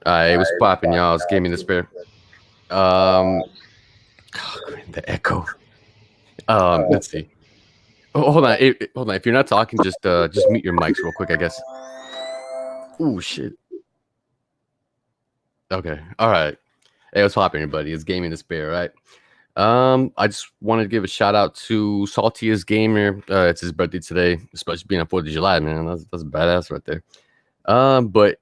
It was popping, y'all. It's Gaming Despair. Um, the echo. Let's see. Oh, hold on. Hold on. If you're not talking, just mute your mics real quick, I guess. Ooh, shit. Okay. All right. Hey, what's popping, everybody? It's Gaming Despair, right? I just wanted to give a shout out to Saltiest Gamer. It's his birthday today, especially being on 4th of July, man. That's badass right there. But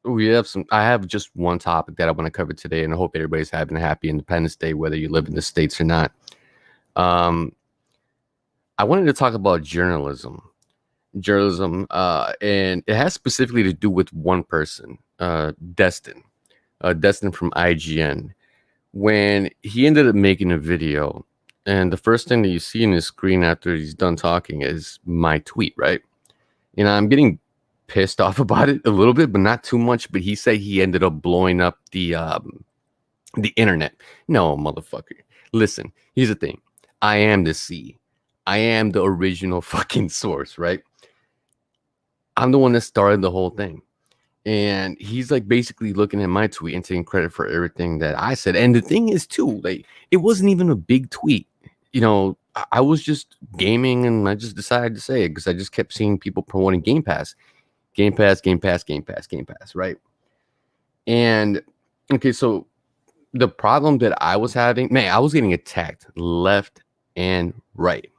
we have some. I have just one topic that I want to cover today, and I hope everybody's having a happy Independence Day, whether you live in the States or not. Um, I wanted to talk about journalism, and it has specifically to do with one person, Destin from IGN. When he ended up making a video, and the first thing that you see in his screen after he's done talking is my tweet, right? I'm getting pissed off about it a little bit, but not too much. But he said he ended up blowing up the internet. No, motherfucker. Listen, here's the thing. I am the C. I am the original fucking source, right? I'm the one that started the whole thing. And he's like basically looking at my tweet and taking credit for everything that I said. And the thing is, too, like, it wasn't even a big tweet. I was just gaming and I just decided to say it because I just kept seeing people promoting Game Pass. Game Pass, Game Pass, Game Pass, Game Pass, right? And okay, so the problem that I was having, man, I was getting attacked left and right.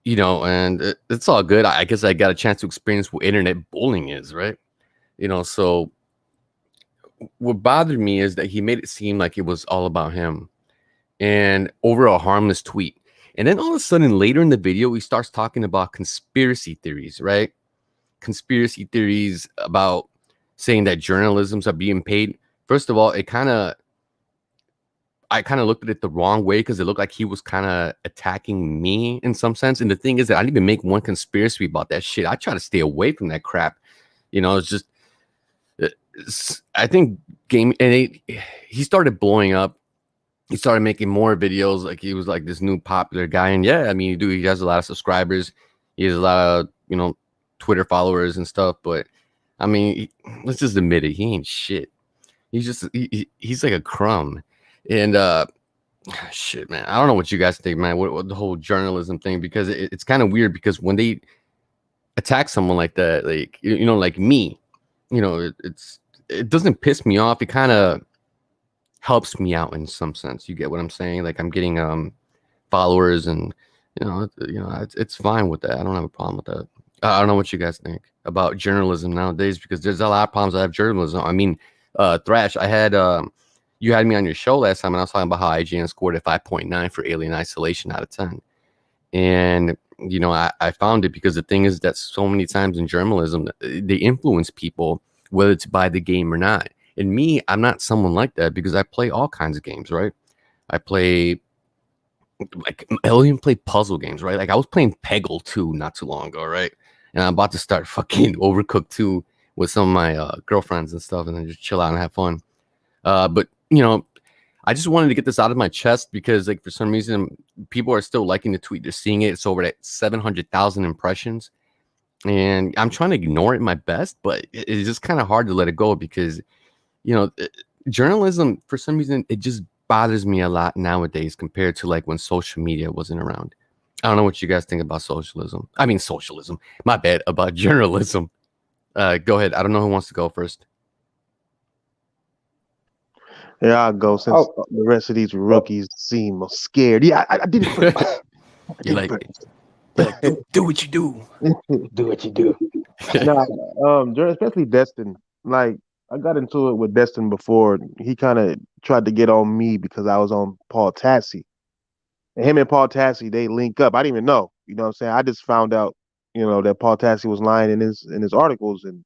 And it's all good. I guess I got a chance to experience what internet bullying is, right? So what bothered me is that he made it seem like it was all about him and over a harmless tweet. And then all of a sudden, later in the video, he starts talking about conspiracy theories, right? Conspiracy theories about saying that journalisms are being paid. First of all, I kind of looked at it the wrong way because it looked like he was kind of attacking me in some sense. And the thing is that I didn't even make one conspiracy about that shit. I try to stay away from that crap. It's just, I think he started blowing up. He started making more videos. Like he was like this new popular guy. And yeah, I mean, he has a lot of subscribers. He has a lot of, Twitter followers and stuff. But I mean, let's just admit it. He ain't shit. He's like a crumb. And shit, man, I don't know what you guys think, man. What the whole journalism thing, because it's kind of weird because when they attack someone like that, like like me, it doesn't piss me off. It kind of helps me out in some sense. You get what I'm saying? Like I'm getting followers, and it's fine with that. I don't have a problem with that. I don't know what you guys think about journalism nowadays, because there's a lot of problems I have journalism. I mean, Thrash, you had me on your show last time, and I was talking about how IGN scored a 5.9 for Alien Isolation out of 10. And, I found it because the thing is that so many times in journalism, they influence people, whether it's by the game or not. And me, I'm not someone like that because I play all kinds of games, right? I even play puzzle games, right? Like I was playing Peggle 2 not too long ago, right? And I'm about to start fucking Overcooked 2 with some of my girlfriends and stuff, and then just chill out and have fun. But I just wanted to get this out of my chest because, like, for some reason, people are still liking the tweet. They're seeing it. It's over at 700,000 impressions, and I'm trying to ignore it my best, but it's just kind of hard to let it go because, journalism, for some reason, it just bothers me a lot nowadays compared to like when social media wasn't around. I don't know what you guys think about socialism. My bad, about journalism. Go ahead. I don't know who wants to go first. Yeah, I'll go since the rest of these rookies seem scared. Yeah, I did it first. You're like, do what you do. Do what you do. Especially Destin. Like I got into it with Destin before. He kind of tried to get on me because I was on Paul Tassi. And him and Paul Tassi, they link up. I didn't even know. You know what I'm saying? I just found out, that Paul Tassi was lying in his articles and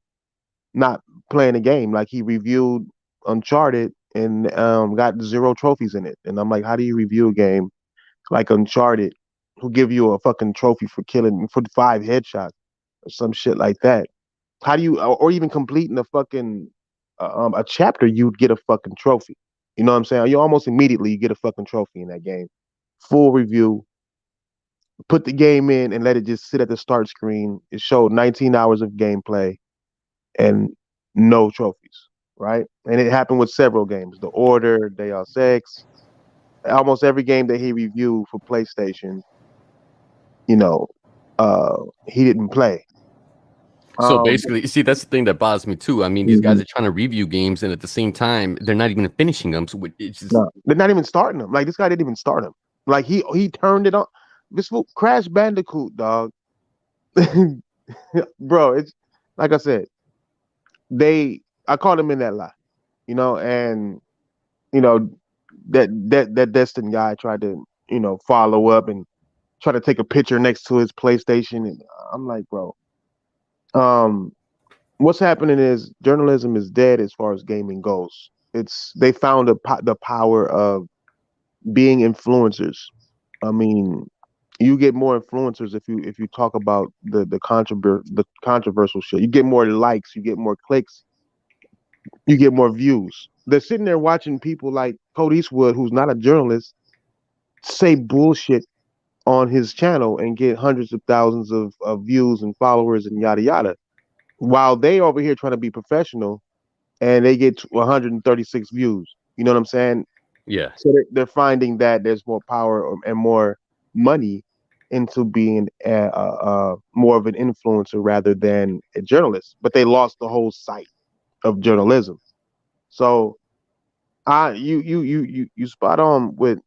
not playing the game. Like he reviewed Uncharted and got 0 trophies in it. And I'm like, how do you review a game like Uncharted, who give you a fucking trophy for killing for 5 headshots or some shit like that? How do you, or even completing a fucking a chapter, you'd get a fucking trophy. You know what I'm saying? You almost immediately you get a fucking trophy in that game. Full review. Put the game in and let it just sit at the start screen. It showed 19 hours of gameplay and no trophies. right? And it happened with several games: The Order, Deus Ex. Almost every game that he reviewed for PlayStation, you know, he didn't play. So Um, basically, you see, that's the thing that bothers me too. I mean, these guys mhm. are trying to review games, and at the same time, they're not even finishing them. So it's just No, they're not even starting him. Like this guy didn't even start him. Like he turned it on. This fool, Crash Bandicoot, dog. Bro, it's like I said, I caught him in that lie, and you know that Destin guy tried to follow up and try to take a picture next to his PlayStation, and I'm like, bro, um, what's happening is journalism is dead as far as gaming goes. They found the power of being influencers. I mean, you get more influencers if you talk about the controversial shit. You get more likes, you get more clicks, you get more views. They're sitting there watching people like Cody Eastwood, who's not a journalist, say bullshit on his channel and get hundreds of thousands of views and followers and yada yada. While they over here trying to be professional and they get 136 views. You know what I'm saying? yeah. So they're finding that there's more power and more money into being more of an influencer rather than a journalist. But they lost the whole sight of journalism. So you spot on with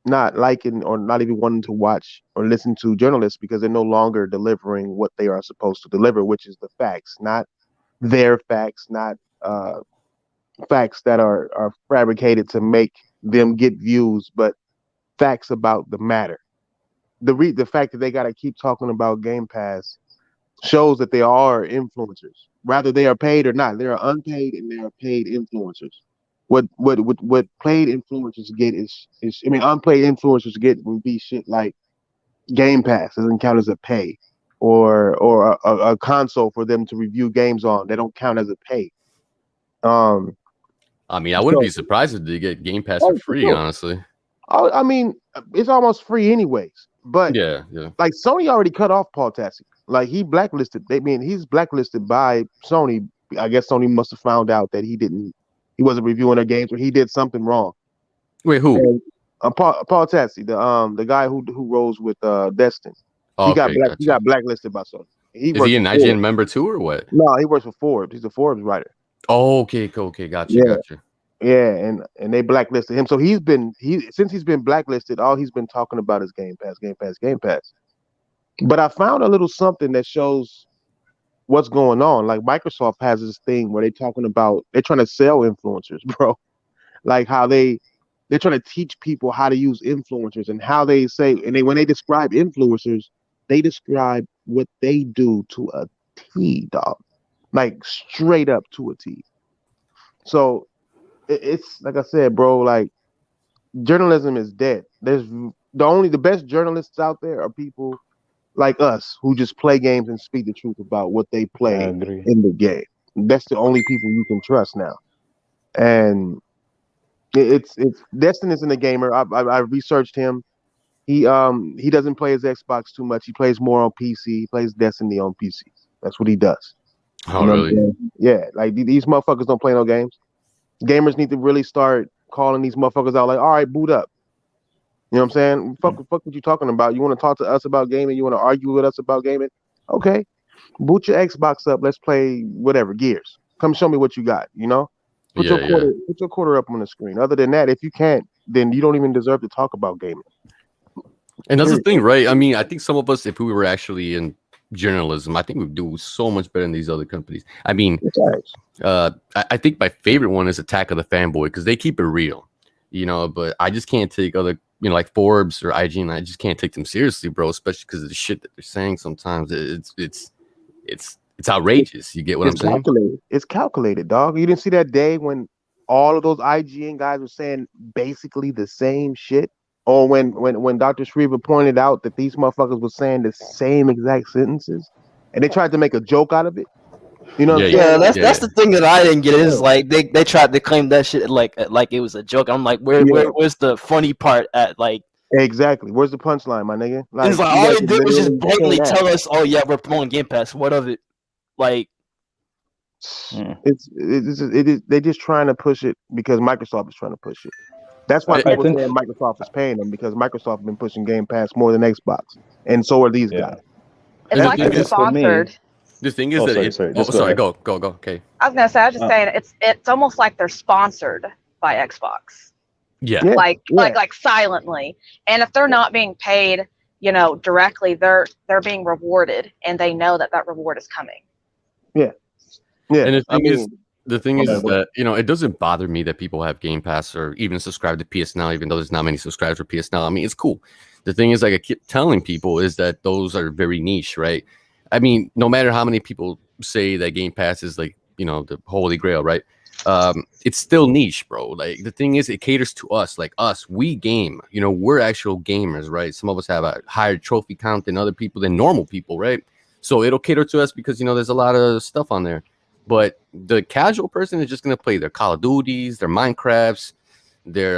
not liking or not even wanting to watch or listen to journalists because they're no longer delivering what they are supposed to deliver, which is the facts, not their facts, not facts that are fabricated to make them get views, but facts about the matter. The fact that they got to keep talking about Game Pass shows that they are influencers, whether they are paid or not. They are unpaid and they are paid influencers. What paid influencers get is I mean unpaid influencers get would be shit like Game Pass doesn't count as a pay, or a console for them to review games on. They don't count as a pay. Um, I mean, I wouldn't be so surprised if they get Game Pass for oh, for free, sure. honestly. I mean, it's almost free anyways. But Yeah, yeah. like Sony already cut off Paul Tassi. Like he blacklisted. They mean he's blacklisted by Sony. I guess Sony must have found out that he wasn't reviewing their games or he did something wrong. Wait, who? And Paul Tassi, the guy who rose with Destin, Oh, okay, he gotcha. got blacklisted by Sony. He Is works he for an IGN Forbes. member too, or what? No, he works for Forbes. He's a Forbes writer. Oh, okay, cool, okay, gotcha, Yeah, gotcha. yeah, and they blacklisted him. So since he's been blacklisted, all he's been talking about is Game Pass, Game Pass, Game Pass. But I found a little something that shows what's going on. Like Microsoft has this thing where they're trying to sell influencers, bro. Like how they're trying to teach people how to use influencers and how they say and when they describe influencers, they describe what they do to a T, dog. Like straight up to a T. So it's like I said, bro, like journalism is dead. The best journalists out there are people like us who just play games and speak the truth about what they I play agree. in the game. That's the only people you can trust now. And it's Destin isn't a gamer. I researched him. He doesn't play his Xbox too much. He plays more on PC. He plays Destiny on PC. That's what he does. Oh, You know what I'm really? saying? Yeah, like these motherfuckers don't play no games. Gamers need to really start calling these motherfuckers out. Like, all right, boot up. You know what I'm saying? Fuck what you talking about? You want to talk to us about gaming? You want to argue with us about gaming? Okay, boot your Xbox up. Let's play whatever Gears. Come show me what you got. Yeah, yeah. Put your quarter up on the screen. Other than that, if you can't, then you don't even deserve to talk about gaming. And that's the Period. thing, right? I mean, I think some of us, if we were actually in journalism, I think we'd do so much better than these other companies. I mean, I think my favorite one is Attack of the Fanboy because they keep it real, but I just can't take other, like Forbes or IGN. I just can't take them seriously, bro, especially because of the shit that they're saying sometimes. It's outrageous. You get what I'm It's saying? calculated. It's calculated, dog. You didn't see that day when all of those IGN guys were saying basically the same shit, or when Dr. Shriver pointed out that these motherfuckers were saying the same exact sentences, and they tried to make a joke out of it. You know what I'm Yeah, saying? Yeah, Like, that's yeah. the thing that I didn't get is yeah, like they tried to claim that shit like it was a joke. I'm like, yeah, where's the funny part at? Like, exactly. Where's the punchline, my nigga? it's Like, like you all guys they are did was just literally saying blatantly that. tell us, oh yeah, we're promoting Game Pass. What of it? Like, They're just trying to push it because Microsoft is trying to push it. That's why I people say Microsoft is paying them, because Microsoft has been pushing Game Pass more than Xbox, and so are these guys. It's like I it's guess for me- sponsored. the thing is that Sorry, go. Okay. I was gonna say, I was just saying it's almost like they're sponsored by Xbox, Yeah. like silently. And if they're not being paid, directly, they're being rewarded, and they know that reward is coming. Yeah. And the thing is Okay, that it doesn't bother me that people have Game Pass or even subscribe to PS Now, even though there's not many subscribers for PS Now. I mean, it's cool. The thing is, like I keep telling people, is that those are very niche, right? I mean, no matter how many people say that Game Pass is like the holy grail, right? It's still niche, bro. Like the thing is, it caters to us. Like us, we game. We're actual gamers, right? Some of us have a higher trophy count than other people, than normal people, right? So it'll cater to us because there's a lot of stuff on there. But the casual person is just gonna play their Call of Duties, their Minecrafts, their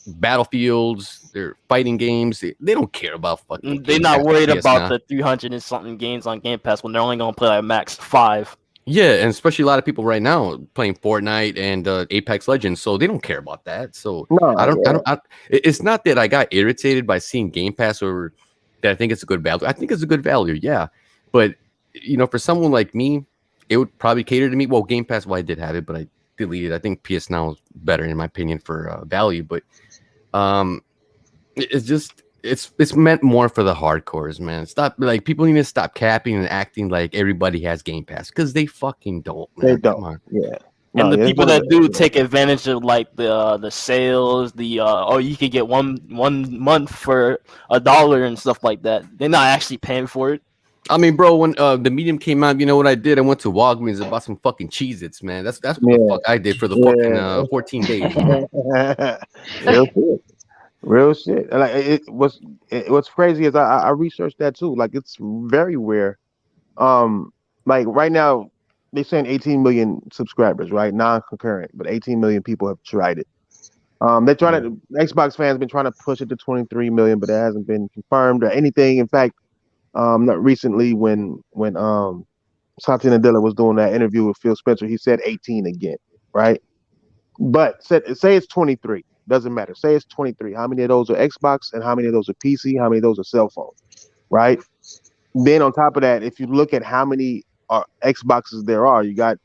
Battlefields, their fighting games. They don't care about fucking. They're not worried about the 300 and something games on Game Pass when they're only gonna play like max 5. Yeah, and especially a lot of people right now playing Fortnite and Apex Legends, so they don't care about that. So it's not that I got irritated by seeing Game Pass or that I think it's a good value. I think it's a good value, yeah. But for someone like me, it would probably cater to me. Well, Game Pass, I did have it, but I deleted. I think PS Now is better in my opinion for value, but it's meant more for the hardcores, man. Stop, like, people need to stop capping and acting like everybody has Game Pass, because they fucking don't, man. They don't. Come on. Yeah. And the people that do take advantage of like the sales, you could get one month for $1 and stuff like that. They're not actually paying for it. I mean, bro, when the Medium came out, you know what I did? I went to Walgreens and bought some fucking Cheez-Its, man. That's what the fuck I did for the fucking 14 days. Real shit. Like what's crazy is I researched that too. Like, it's very rare. Like right now they're saying 18 million subscribers, right? Non-concurrent, but 18 million people have tried it. They're trying to. Xbox fans been trying to push it to 23 million, but it hasn't been confirmed or anything. In fact, not recently when Satya Nadella was doing that interview with Phil Spencer, he said 18 again, right? But say it's 23. Doesn't matter. Say it's 23. How many of those are Xbox and how many of those are PC? How many of those are cell phones? Right? Then on top of that, if you look at how many Xboxes there are, you got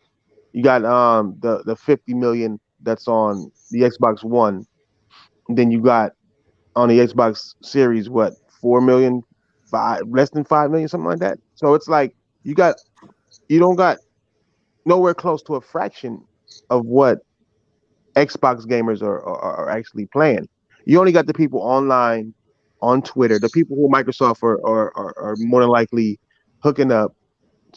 the 50 million that's on the Xbox One. Then you got on the Xbox Series 4 million, less than 5 million, something like that. So it's like you don't got nowhere close to a fraction of what Xbox gamers are actually playing. You only got the people online on Twitter, the people who Microsoft are more than likely hooking up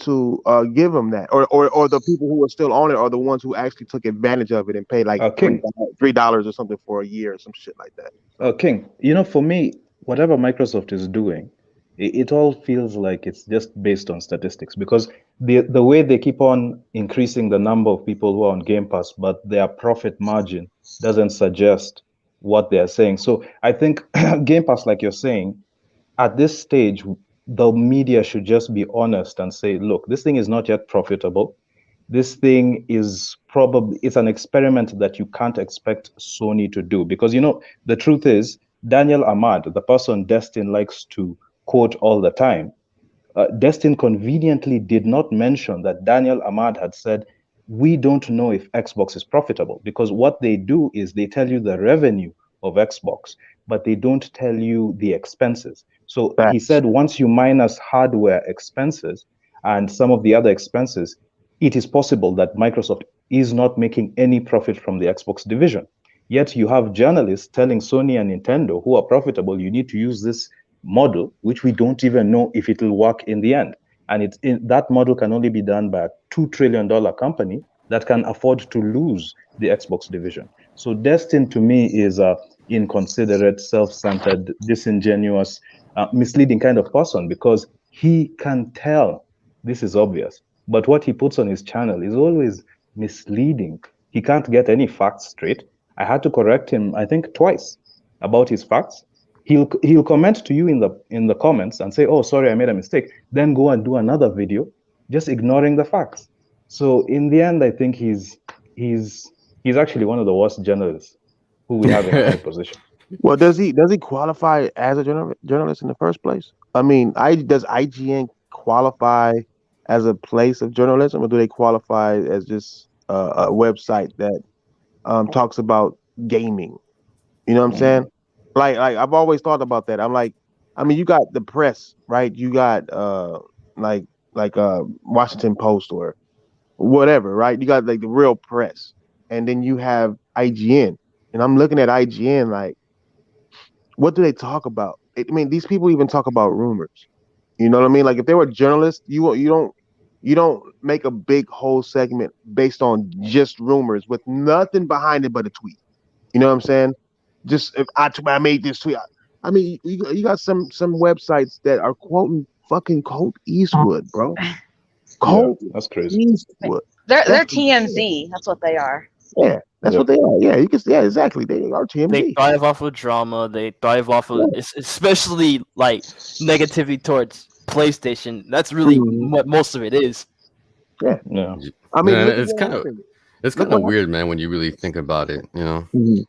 to give them that, or the people who are still on it are the ones who actually took advantage of it and paid like $3 or something for a year or some shit like that. King, for me, whatever Microsoft is doing, it all feels like it's just based on statistics, because the way they keep on increasing the number of people who are on Game Pass, but their profit margin doesn't suggest what they're saying. So I think Game Pass, like you're saying, at this stage, the media should just be honest and say, look, this thing is not yet profitable. This thing is it's an experiment that you can't expect Sony to do, because the truth is, Daniel Ahmad, the person Destin likes to quote all the time, Destin conveniently did not mention that Daniel Ahmad had said, we don't know if Xbox is profitable, because what they do is they tell you the revenue of Xbox, but they don't tell you the expenses. So he said, once you minus hardware expenses and some of the other expenses, it is possible that Microsoft is not making any profit from the Xbox division. Yet you have journalists telling Sony and Nintendo, who are profitable, you need to use this model, which we don't even know if it will work in the end. And that model can only be done by a $2 trillion company that can afford to lose the Xbox division. So Destin, to me, is a inconsiderate, self-centered, disingenuous, misleading kind of person, because he can tell this is obvious, but what he puts on his channel is always misleading. He can't get any facts straight. I had to correct him, I think, twice about his facts. He'll comment to you in the comments and say, oh, sorry, I made a mistake. Then go and do another video just ignoring the facts. So in the end, I think he's actually one of the worst journalists who we have in high position. Well, does he qualify as a journalist in the first place? I mean, does IGN qualify as a place of journalism, or do they qualify as just a website that talks about gaming? You know what I'm saying? Like I've always thought about that. I'm like, I mean, you got the press, right? You got like Washington Post or whatever, right? You got like the real press, and then you have IGN, and I'm looking at IGN like, what do they talk about? I mean, these people even talk about rumors. You know what I mean? Like if they were journalists, you don't make a big whole segment based on just rumors with nothing behind it but a tweet. You know what I'm saying? Just if I made this tweet. I mean, you got some websites that are quoting fucking Colt Eastwood, bro. Colt That's crazy. Eastwood. They're That's TMZ. That's what they are. Yeah, that's what they are. Yeah, you can. Yeah, exactly. They are They TMZ. thrive off of drama. They thrive off of, especially like negativity towards PlayStation. That's really Mhm. what most of it is. Yeah. I mean, Yeah, look at it's what kind of happened. it's Look kind of what weird, man, when you really think about it. You know. Mhm.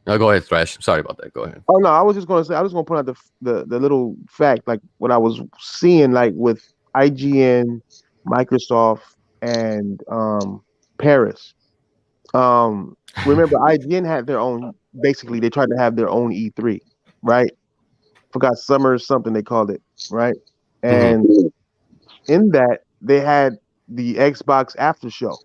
Oh, go ahead, Thrash. Sorry about that. Go ahead. Oh no, I was just gonna say. I was gonna point out the little fact, like what I was seeing, like with IGN, Microsoft, and Paris. Remember, IGN had their own. Basically, they tried to have their own E3, right? Forgot summer or something they called it, right? And in that they had the Xbox after show.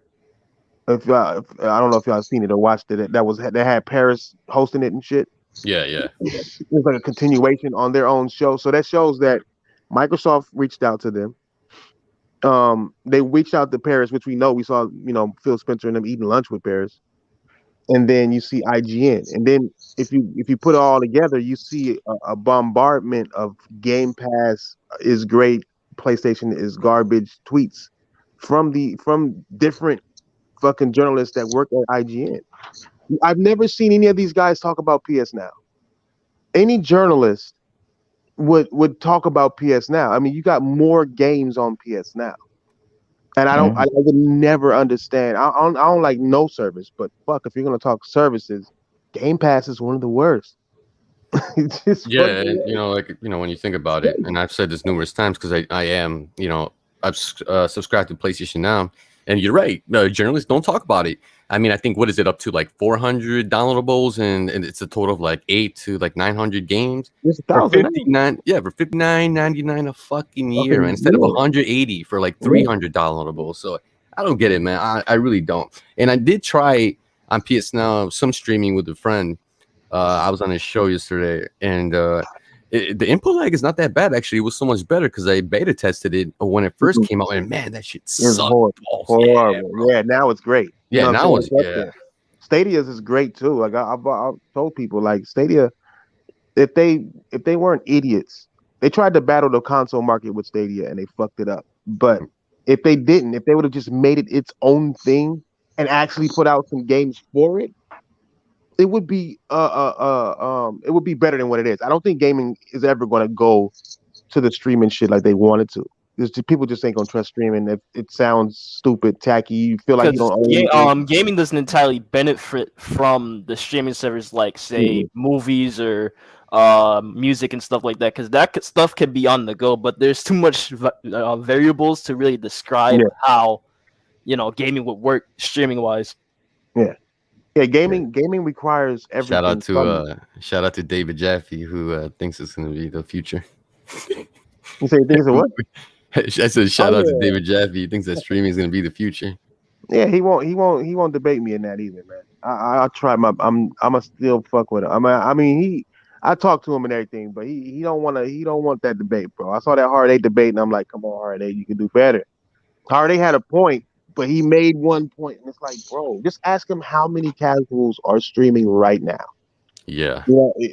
If I don't know if y'all seen it or watched it, they had Paris hosting it and shit. Yeah, yeah. It's like a continuation on their own show. So that shows that Microsoft reached out to them. They reached out to Paris, which we know we saw, Phil Spencer and them eating lunch with Paris. And then you see IGN. And then if you put it all together, you see a bombardment of Game Pass is great, PlayStation is garbage tweets from different fucking journalists that work at IGN. I've never seen any of these guys talk about PS Now. Any journalist would talk about PS Now. I mean, you got more games on PS Now, and I would never understand. I don't like no service, but fuck, if you're gonna talk services, Game Pass is one of the worst. It's just Yeah, fucking and when you think about it, and I've said this numerous times because I am, I've subscribed to PlayStation Now, and you're right. Journalists don't talk about it. I mean, I think what is it up to, like 400 downloadables, and it's a total of like 8 to like 900 games it's for 1,000. 59. Yeah, for $59.99 a fucking year, man, instead of 180 for like 300 downloadables. So I don't get it, man. I really don't. And I did try on PS Now some streaming with a friend. I was on his show yesterday, and the input lag is not that bad. Actually, it was so much better because I beta tested it when it first came out, and man, that shit It's sucked. horrible. Yeah, now it's great. You Yeah, know now what I'm it's saying? yeah. Stadia's is great too. Like I've told people, like Stadia, if they weren't idiots, they tried to battle the console market with Stadia and they fucked it up. But if they didn't, if they would have just made it its own thing and actually put out some games for it, it would be it would be better than what it is. I don't think gaming is ever going to go to the streaming shit like they wanted to. People just ain't gonna trust streaming. It sounds stupid, tacky. You feel like you Because don't own anything. gaming doesn't entirely benefit from the streaming service, like say movies or music and stuff like that. Because stuff can be on the go, but there's too much variables to really describe how gaming would work streaming wise. Yeah, gaming requires everything. Shout out to David Jaffe, who thinks it's going to be the future. You say things of what? I said shout out to David Jaffe. He thinks that streaming is going to be the future. Yeah, he won't debate me in that either, man. I try I'ma still fuck with him. I talk to him and everything, but he don't want that debate, bro. I saw that Hard 8 debate and I'm like, come on, Hard 8, you can do better. Hard 8 had a point, but he made one point, and it's like, bro, just ask him how many casuals are streaming right now. Yeah.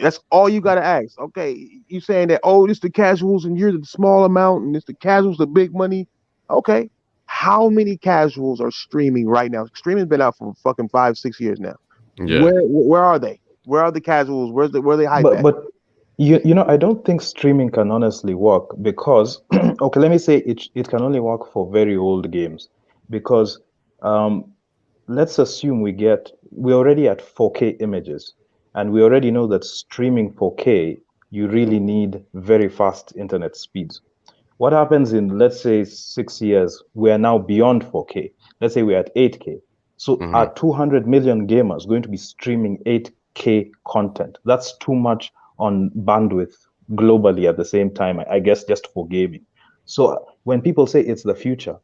That's all you gotta ask. Okay, you saying that, it's the casuals and you're the small amount, and it's the casuals the big money. Okay, how many casuals are streaming right now? Streaming's been out for fucking 5-6 years now. Yeah. Where are they? Where are the casuals? Where are they hype at? But You know, I don't think streaming can honestly work because, okay, let me say it can only work for very old games because um, let's assume we're already at 4K images, and we already know that streaming 4K, you really need very fast internet speeds. What happens in, let's say, 6 years, we are now beyond 4K. Let's say we're at 8K. So Mhm. are 200 million gamers going to be streaming 8K content? That's too much on bandwidth globally at the same time, I guess, just for gaming. So when people say it's the future,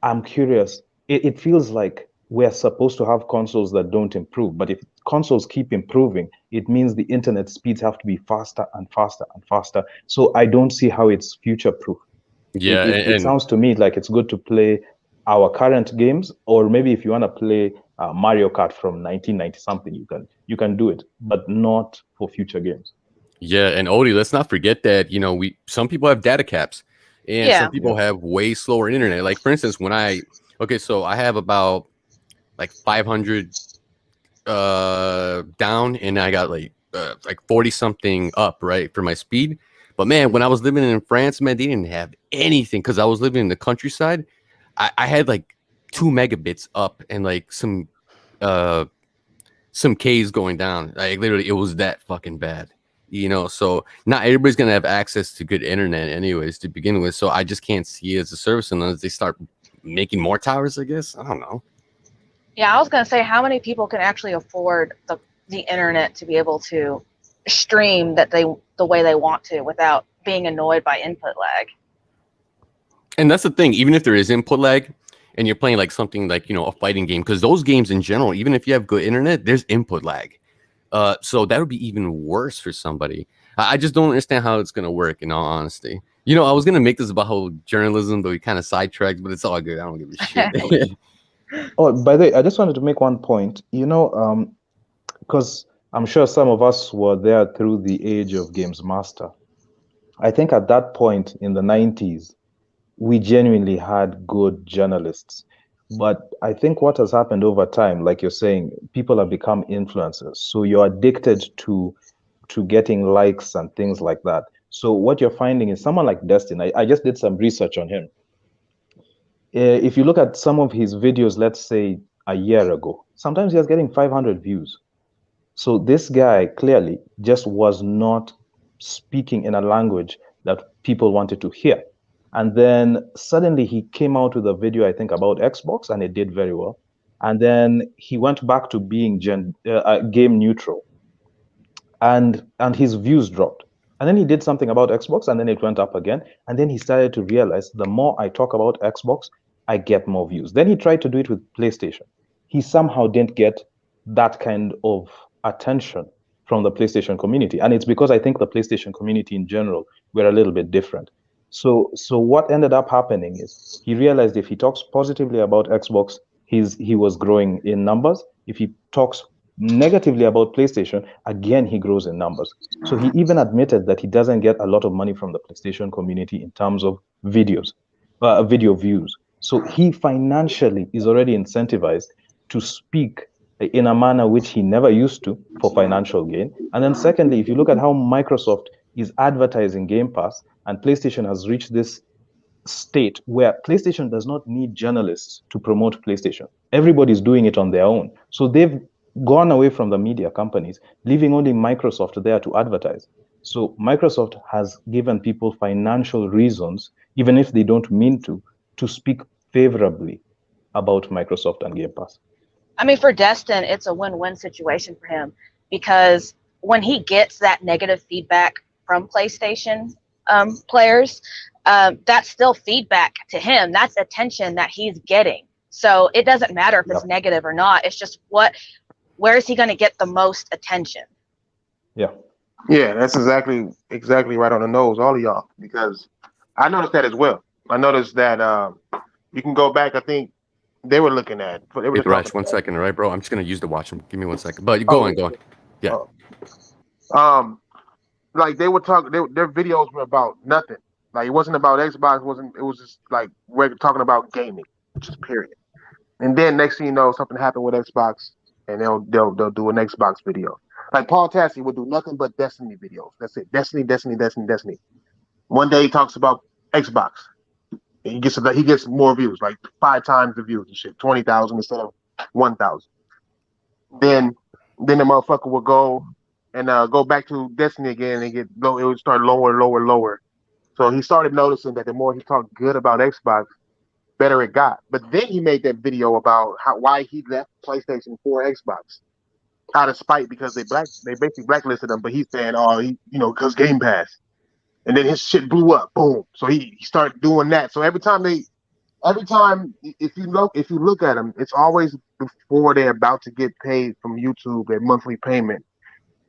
I'm curious. It feels like we're supposed to have consoles that don't improve. But if consoles keep improving, it means the internet speeds have to be faster and faster and faster. So I don't see how it's future proof. Yeah, It sounds to me like it's good to play our current games, or maybe if you want to play Mario Kart from 1990 something, you can do it, but not for future games. yeah, and Odie, let's not forget that some people have data caps, and Yeah. some people have way slower internet. Like for instance, so I have about like 500 down, and I got like 40 something up, right, for my speed. But man, when I was living in France, man, they didn't have anything because I was living in the countryside. I had like 2 megabits up and like some Ks going down. Like literally, it was that fucking bad. So not everybody's gonna have access to good internet, anyways, to begin with. So I just can't see it as a service unless they start making more towers. I guess I don't know. Yeah, I was gonna say, how many people can actually afford the internet to be able to stream the way they want to without being annoyed by input lag? And that's the thing. Even if there is input lag, and you're playing like something like a fighting game, because those games in general, even if you have good internet, there's input lag. So that would be even worse for somebody. I just don't understand how it's gonna work. In all honesty, I was gonna make this about whole journalism, but we kind of sidetracked. But it's all good. I don't give a shit. Oh, by the way, I just wanted to make one point. Because I'm sure some of us were there through the age of Games Master. I think at that point in the 90s, we genuinely had good journalists. But I think what has happened over time, like you're saying, people have become influencers. So you're addicted to getting likes and things like that. So what you're finding is someone like Destin. I just did some research on him. If you look at some of his videos, let's say a year ago, sometimes he was getting 500 views. So this guy clearly just was not speaking in a language that people wanted to hear. And then suddenly he came out with a video, I think, about Xbox, and it did very well. And then he went back to being game neutral, and his views dropped. And then he did something about Xbox, and then it went up again. And then he started to realize the more I talk about Xbox, I get more views. Then he tried to do it with PlayStation. He somehow didn't get that kind of attention from the PlayStation community. And it's because I think the PlayStation community in general were a little bit different. So what ended up happening is he realized if he talks positively about Xbox, he was growing in numbers. If he talks negatively about PlayStation, again, he grows in numbers. So he even admitted that he doesn't get a lot of money from the PlayStation community in terms of video views. So he financially is already incentivized to speak in a manner which he never used to for financial gain. And then secondly, if you look at how Microsoft is advertising Game Pass, and PlayStation has reached this state where PlayStation does not need journalists to promote PlayStation. Everybody's doing it on their own. So they've gone away from the media companies, leaving only Microsoft there to advertise. So Microsoft has given people financial reasons, even if they don't mean to speak favorably about Microsoft and Game Pass. I mean, for Destin, it's a win-win situation for him, because when he gets that negative feedback from PlayStation players, that's still feedback to him. That's attention that he's getting. So it doesn't matter if it's negative or not. It's just where is he going to get the most attention? Yeah. Yeah, that's exactly right on the nose, all of y'all, because I noticed that as well. I noticed that you can go back, I think they were looking at. They were Hey, Thresh, 1 second, all right, bro? I'm just going to use the watch. Give me 1 second. But go on. Yeah. Like they were talking, their videos were about nothing. Like it wasn't about Xbox. It was just like we're talking about gaming, just period. And then next thing you know, something happened with Xbox, and they'll do an Xbox video. Like Paul Tassi would do nothing but Destiny videos. That's it. Destiny, Destiny, Destiny, Destiny. One day he talks about Xbox. And he gets more views, like 5 times the views and shit, 20,000 instead of 1,000. Then the motherfucker would go and go back to Destiny again and get low. It would start lower, lower, lower. So he started noticing that the more he talked good about Xbox, better it got. But then he made that video about why he left PlayStation for Xbox out of spite because they basically blacklisted him. But he's saying, because Game Pass, and then his shit blew up. Boom. So he started doing that. So every time if you look at them, it's always before they're about to get paid from YouTube, their monthly payment,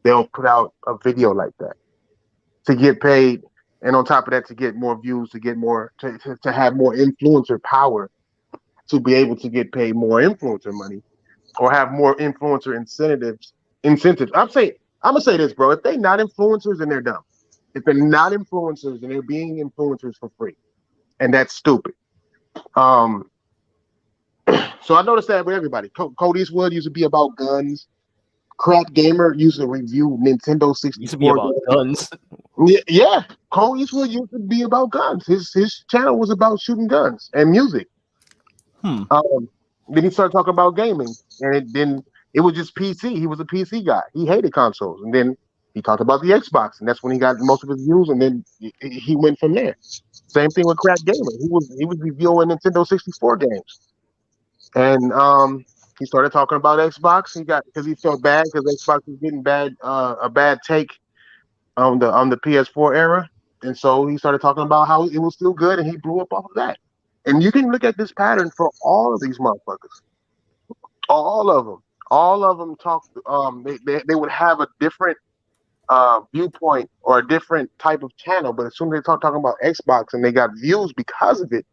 they'll put out a video like that to get paid. And on top of that, to get more views, to get more, to have more influencer power, to be able to get paid more influencer money, or have more influencer incentives. I'm gonna say this, bro. If they're not influencers, then they're dumb. If they're not influencers, then they're being influencers for free, and that's stupid. So I noticed that with everybody. Cody Eastwood used to be about guns. Crack Gamer used to review Nintendo 64. Used to be about guns. Yeah, Cole Eastwood used to be about guns. His channel was about shooting guns and music. Then he started talking about gaming, and then it was just PC. He was a PC guy. He hated consoles, and then he talked about the Xbox, and that's when he got most of his views. And then he went from there. Same thing with Crack Gamer. He was reviewing Nintendo 64 games, and he started talking about Xbox. Because he felt bad because Xbox was getting a bad take on the PS4 era, and so he started talking about how it was still good, and he blew up off of that. And you can look at this pattern for all of these motherfuckers. All of them talk. They would have a different viewpoint or a different type of channel, but as soon as they talking about Xbox and they got views because of it,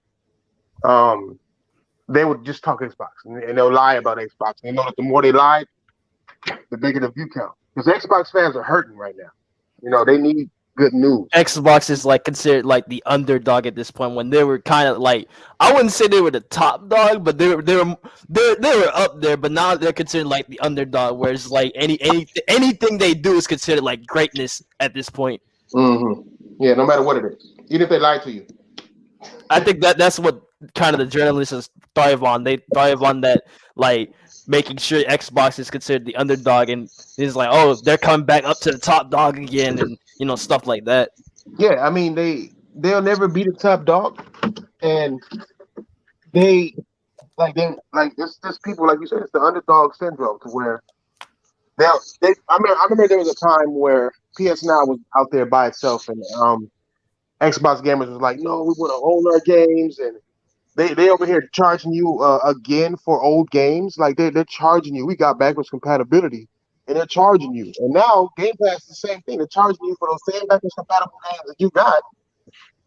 they would just talk Xbox, and they'll lie about Xbox. And they know that the more they lie, the bigger the view count. Because Xbox fans are hurting right now. They need good news. Xbox is like considered like the underdog at this point, when they were kind of like, I wouldn't say they were the top dog, but they were up there. But now they're considered like the underdog, whereas like anything they do is considered like greatness at this point. Mm-hmm. Yeah, no matter what it is, even if they lie to you. I think that's what kind of the journalists thrive on. They thrive on that, like making sure Xbox is considered the underdog, and it's like, oh, they're coming back up to the top dog again, and stuff like that. Yeah, I mean they'll never be the top dog, and there's people, like you said, it's the underdog syndrome, to where I remember there was a time where PS Now was out there by itself, and Xbox gamers was like, no, we want to own our games, and they over here charging you again for old games. Like they're charging you. We got backwards compatibility, and they're charging you. And now Game Pass is the same thing. They're charging you for those same backwards compatible games that you got,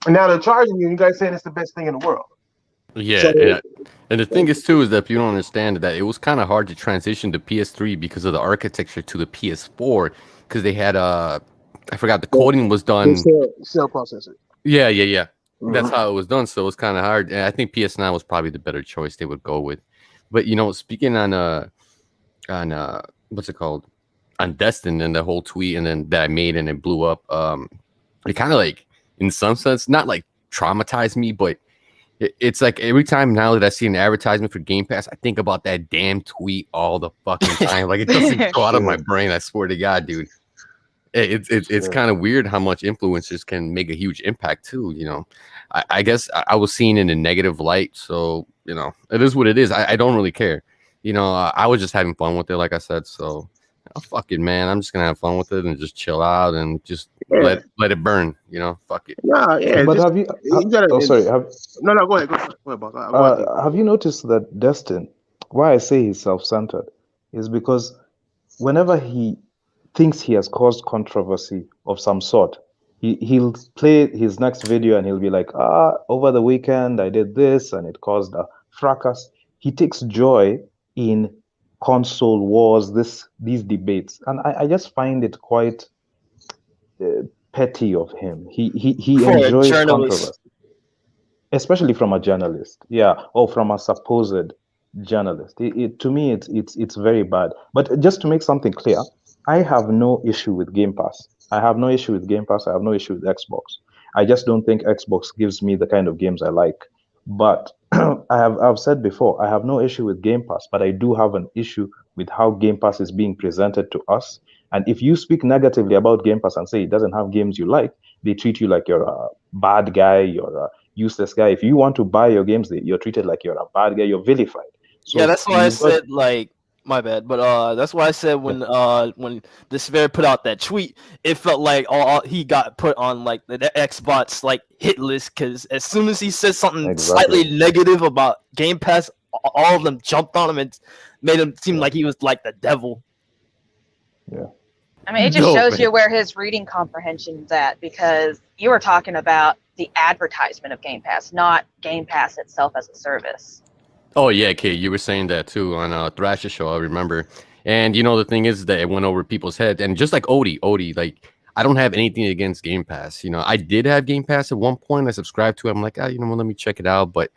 and now they're charging you. And you guys saying it's the best thing in the world. Yeah, yeah. And the thing is too is that if you don't understand that it was kind of hard to transition to PS3 because of the architecture to the PS4, because they had I forgot, the coding was done. Cell processor. Yeah. Mm-hmm. That's how it was done. So it was kind of hard. And I think PS9 was probably the better choice they would go with. But speaking on what's it called, on Destin and the whole tweet and then that I made and it blew up, it kind of like, in some sense, not like traumatized me, but it's like every time now that I see an advertisement for Game Pass, I think about that damn tweet all the fucking time. Like it doesn't go out of my brain. I swear to God, dude. It's kind of weird how much influencers can make a huge impact too. I guess I was seen in a negative light, so it is what it is. I don't really care. I was just having fun with it, like I said. So fuck it, man. I'm just gonna have fun with it and just chill out and just let it burn. Fuck it. Nah, yeah. But Go ahead. Have you noticed that Destin? Why I say he's self-centered is because whenever he thinks he has caused controversy of some sort, he'll play his next video and he'll be like, over the weekend I did this and it caused a fracas. He takes joy in console wars, these debates, and I just find it quite petty of him. He enjoys controversy, especially from a journalist, or from a supposed journalist. To me, it's very bad. But just to make something clear, I have no issue with Game Pass. I have no issue with Game Pass. I have no issue with Xbox. I just don't think Xbox gives me the kind of games I like. But I've said before, I have no issue with Game Pass, but I do have an issue with how Game Pass is being presented to us. And if you speak negatively about Game Pass and say it doesn't have games you like, they treat you like you're a bad guy, you're a useless guy. If you want to buy your games, you're treated like you're a bad guy, you're vilified. So Yeah, that's why I you've got- said like my bad, but that's why I said when Despair put out that tweet, it felt like he got put on like the Xbox like hit list because as soon as he said something Exactly. slightly negative about Game Pass, all of them jumped on him and made him seem like he was like the devil. I mean, it just No, shows man. you where his reading comprehension's at, because you were talking about the advertisement of Game Pass, not Game Pass itself as a service. Oh yeah, Kate, you were saying that too on Thrasher show. I remember, and you know the thing is that it went over people's heads, and just like Odie, like I don't have anything against Game Pass. You know, I did have Game Pass at one point. I subscribed to it. I'm like, you know what, let me check it out, but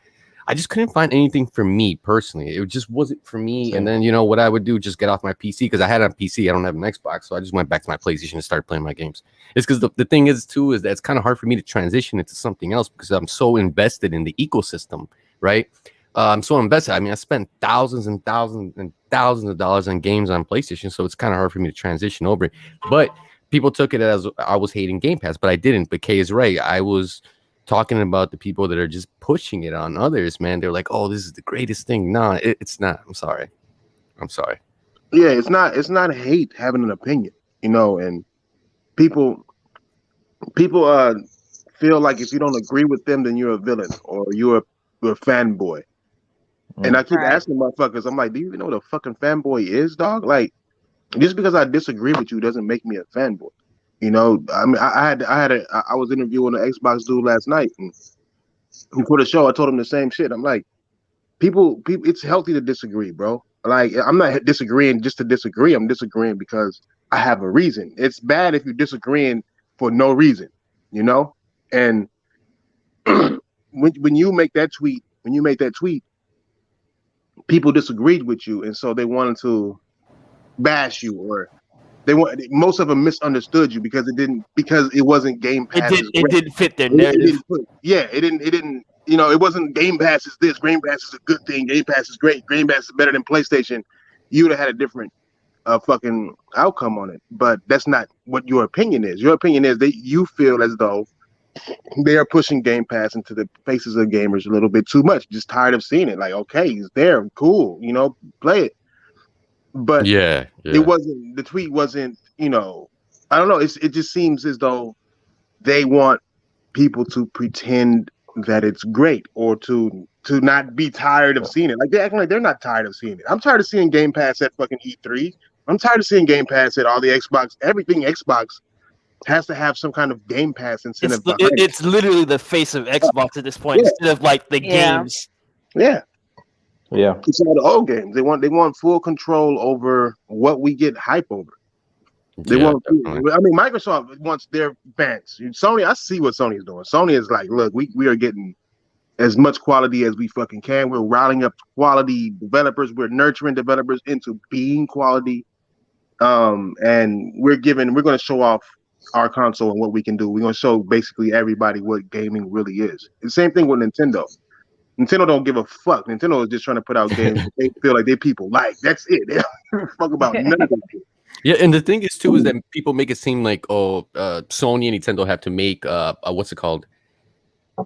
I just couldn't find anything for me personally. It just wasn't for me. Same. And then you know what I would do, just get off my PC because I had it on PC. I don't have an Xbox, so I just went back to my PlayStation and started playing my games. It's because the thing is too is that it's kind of hard for me to transition into something else because I'm so invested in the ecosystem, right? I'm so invested. I mean, I spent thousands and thousands and thousands of dollars on games on PlayStation, so it's kind of hard for me to transition over it. But people took it as I was hating Game Pass, but I didn't. But Kay is right. I was talking about the people that are just pushing it on others, man. They're like, oh, this is the greatest thing. No, it's not. I'm sorry. Yeah, it's not hate having an opinion, you know, and people feel like if you don't agree with them, then you're a villain or you're a fanboy. And I keep Right. asking motherfuckers, I'm like, do you even know what a fucking fanboy is, dog? Like, just because I disagree with you doesn't make me a fanboy. You know, I mean, I was interviewing an Xbox dude last night, and for the show, I told him the same shit. I'm like, people, it's healthy to disagree, bro. Like, I'm not disagreeing just to disagree. I'm disagreeing because I have a reason. It's bad if you're disagreeing for no reason, you know. And when you make that tweet, people disagreed with you, and so they wanted to bash you, or most of them misunderstood you because it wasn't Game Pass. It didn't fit their narrative. It didn't. You know, it wasn't Game Pass is this. Game Pass is a good thing. Game Pass is great. Game Pass is better than PlayStation. You would have had a different fucking outcome on it. But that's not what your opinion is. Your opinion is that you feel as though they are pushing Game Pass into the faces of gamers a little bit too much. Just tired of seeing it. Like, okay, it's there, cool. You know, play it. But Yeah. it wasn't. The tweet wasn't. You know, I don't know. It just seems as though they want people to pretend that it's great or to not be tired of seeing it. Like they're acting like they're not tired of seeing it. I'm tired of seeing Game Pass at fucking E3. I'm tired of seeing Game Pass at all the Xbox. Everything Xbox has to have some kind of Game Pass incentive. It's literally the face of Xbox at this point, Yeah. instead of like the Yeah. games. Yeah, Yeah. it's all the old games. They want full control over what we get hype over. They Yeah, want. definitely. I mean, Microsoft wants their fans. Sony, I see what Sony's doing. Sony is like, look, we are getting as much quality as we fucking can. We're routing up quality developers. We're nurturing developers into being quality. And we're going to show off our console and what we can do. We're going to show basically everybody what gaming really is. The same thing with Nintendo. Nintendo don't give a fuck. Nintendo is just trying to put out games that they feel like they people like. That's it. They don't give a fuck about none of it. Yeah, and the thing is too is that people make it seem like Sony and Nintendo have to make what's it called,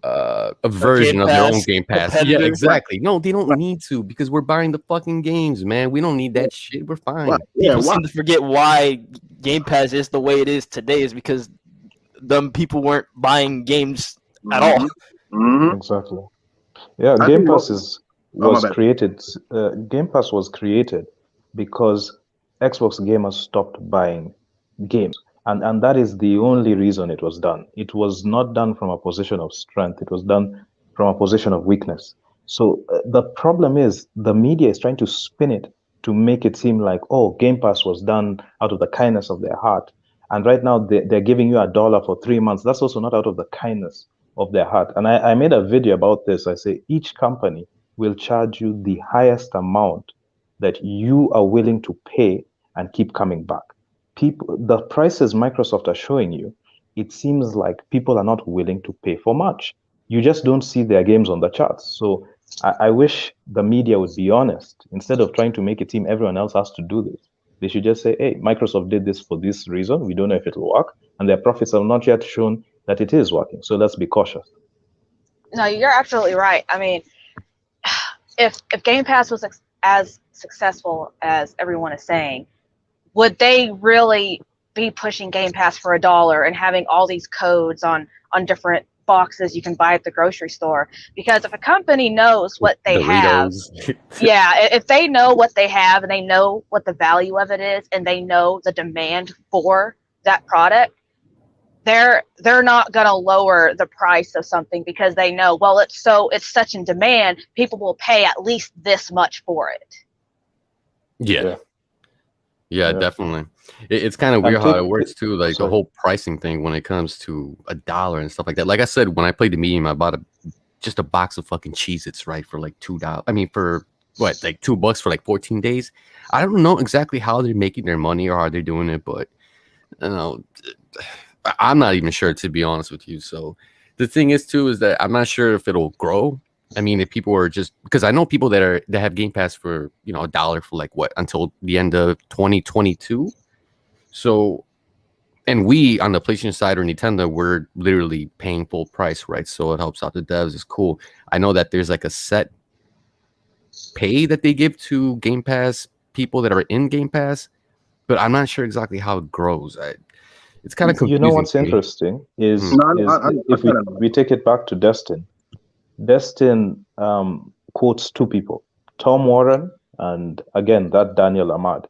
a version of their own Pass, Game Pass. Yeah, competitive. exactly. No, they don't need to because we're buying the fucking games, man. We don't need that shit. We're fine. Why? Yeah, People why? seem to forget why Game Pass is the way it is today is because them people weren't buying games at all. Mhm. Exactly. Yeah, I Game think Pass my was bad. created. Game Pass was created because Xbox gamers stopped buying games, and that is the only reason it was done. It was not done from a position of strength. It was done from a position of weakness. So the problem is the media is trying to spin it to make it seem like, oh, Game Pass was done out of the kindness of their heart. And right now they're giving you $1 for 3 months. That's also not out of the kindness of their heart. And I made a video about this. I say each company will charge you the highest amount that you are willing to pay and keep coming back. the prices Microsoft are showing you, it seems like people are not willing to pay for much. You just don't see their games on the charts. So I wish the media would be honest. Instead of trying to make it seem everyone else has to do this, they should just say, hey, Microsoft did this for this reason. We don't know if it'll work. And their profits have not yet shown that it is working. So let's be cautious. No, you're absolutely right. I mean, if Game Pass was as successful as everyone is saying, would they really be pushing Game Pass for $1 and having all these codes on different boxes you can buy at the grocery store? Because if a company knows what they have, yeah, if they know what they have and they know what the value of it is and they know the demand for that product, they're not going to lower the price of something because they know, well, it's such in demand, people will pay at least this much for it. Yeah, definitely. It's kind of weird how it works too, like the whole pricing thing when it comes to $1 and stuff like that. Like I said, when I played the Medium, I bought just a box of fucking Cheez-Its, right, for like $2. I mean, for what, like $2 for like 14 days? I don't know exactly how they're making their money or how they're doing it, but you know, I'm not even sure, to be honest with you. So the thing is too is that I'm not sure if it'll grow. I mean, if people are just, because I know people that have Game Pass for, you know, $1 for like what, until the end of 2022. So, and we on the PlayStation side or Nintendo, we're literally paying full price, right? So it helps out the devs. It's cool. I know that there's like a set pay that they give to Game Pass people that are in Game Pass, but I'm not sure exactly how it grows. It's kind of confusing. You know what's interesting is if we take it back to Destin. Destin quotes two people, Tom Warren and again that Daniel Ahmad.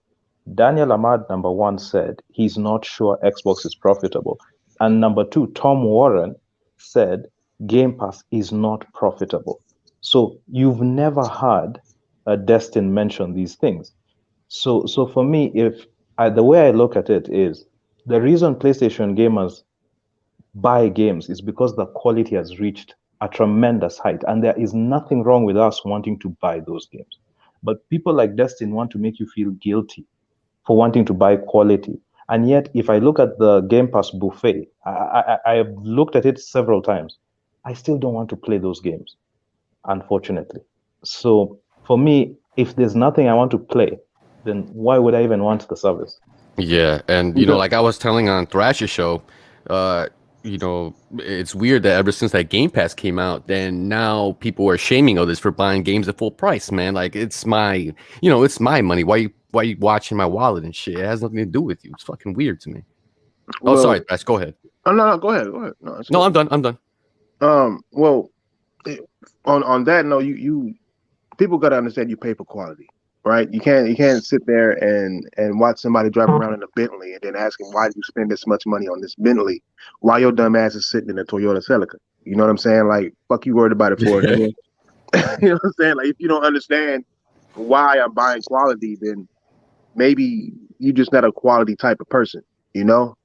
Daniel Ahmad, number one, said he's not sure Xbox is profitable. And number two, Tom Warren said Game Pass is not profitable. So you've never heard Destin mention these things. So for me, the way I look at it is the reason PlayStation gamers buy games is because the quality has reached a tremendous height, and there is nothing wrong with us wanting to buy those games. But people like Destin want to make you feel guilty for wanting to buy quality. And yet, if I look at the Game Pass buffet, I've looked at it several times. I still don't want to play those games, unfortunately. So for me, if there's nothing I want to play, then why would I even want the service? Yeah, and you know, like I was telling on Thrasher's show, you know, it's weird that ever since that Game Pass came out, then now people are shaming others for buying games at full price, man. Like it's my money. Why you watching my wallet and shit? It has nothing to do with you. It's fucking weird to me. Well, sorry, Thrash, go ahead. Oh, no, go ahead. No, I'm done. Well, on that note, you people got to understand you pay for quality, right? You can't sit there and watch somebody drive around in a Bentley and then ask him, why did you spend this much money on this Bentley while your dumb ass is sitting in a Toyota Celica? You know what I'm saying? Like, fuck you worried about it for it. You know what I'm saying? Like, if you don't understand why I'm buying quality, then maybe you're just not a quality type of person, you know?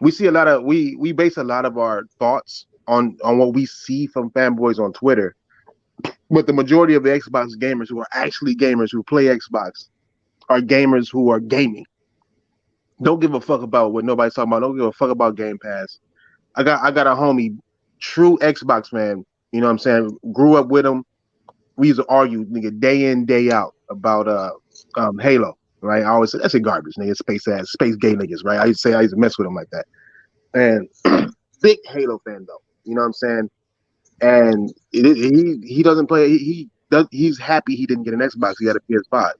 We see we base a lot of our thoughts on what we see from fanboys on Twitter. But the majority of the Xbox gamers who are actually gamers who play Xbox are gamers who are gaming. Don't give a fuck about what nobody's talking about. Don't give a fuck about Game Pass. I got a homie, true Xbox fan. You know what I'm saying? Grew up with him. We used to argue, nigga, day in, day out about Halo. Right? I always say that's a garbage, nigga. Space gay niggas, right? I used to mess with him like that. And big Halo fan though. You know what I'm saying? And he doesn't play. He's happy he didn't get an Xbox. He had a PS5.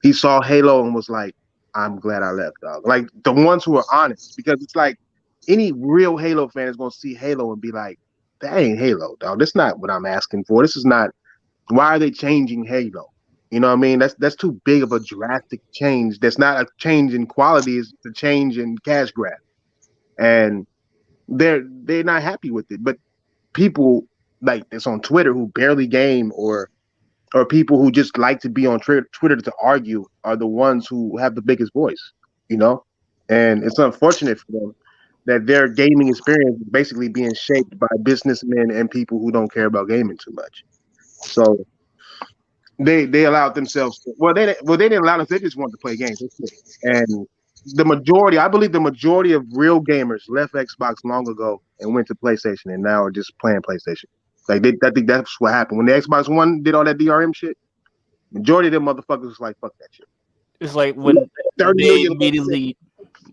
He saw Halo and was like, "I'm glad I left, dog." Like the ones who are honest, because it's like any real Halo fan is gonna see Halo and be like, "That ain't Halo, dog. That's not what I'm asking for. This is not. Why are they changing Halo? You know what I mean? That's too big of a drastic change. That's not a change in quality. It's a change in cash grab, and they're not happy with it. But people like this on Twitter who barely game or people who just like to be on Twitter to argue are the ones who have the biggest voice, you know? And it's unfortunate for them that their gaming experience is basically being shaped by businessmen and people who don't care about gaming too much. So they allowed themselves to, they didn't allow us, they just wanted to play games. And I believe the majority of real gamers left Xbox long ago and went to PlayStation and now are just playing PlayStation. Like I think that's what happened when the Xbox One did all that DRM shit. Majority of them motherfuckers was like, "Fuck that shit." It's like when 30 they million. immediately.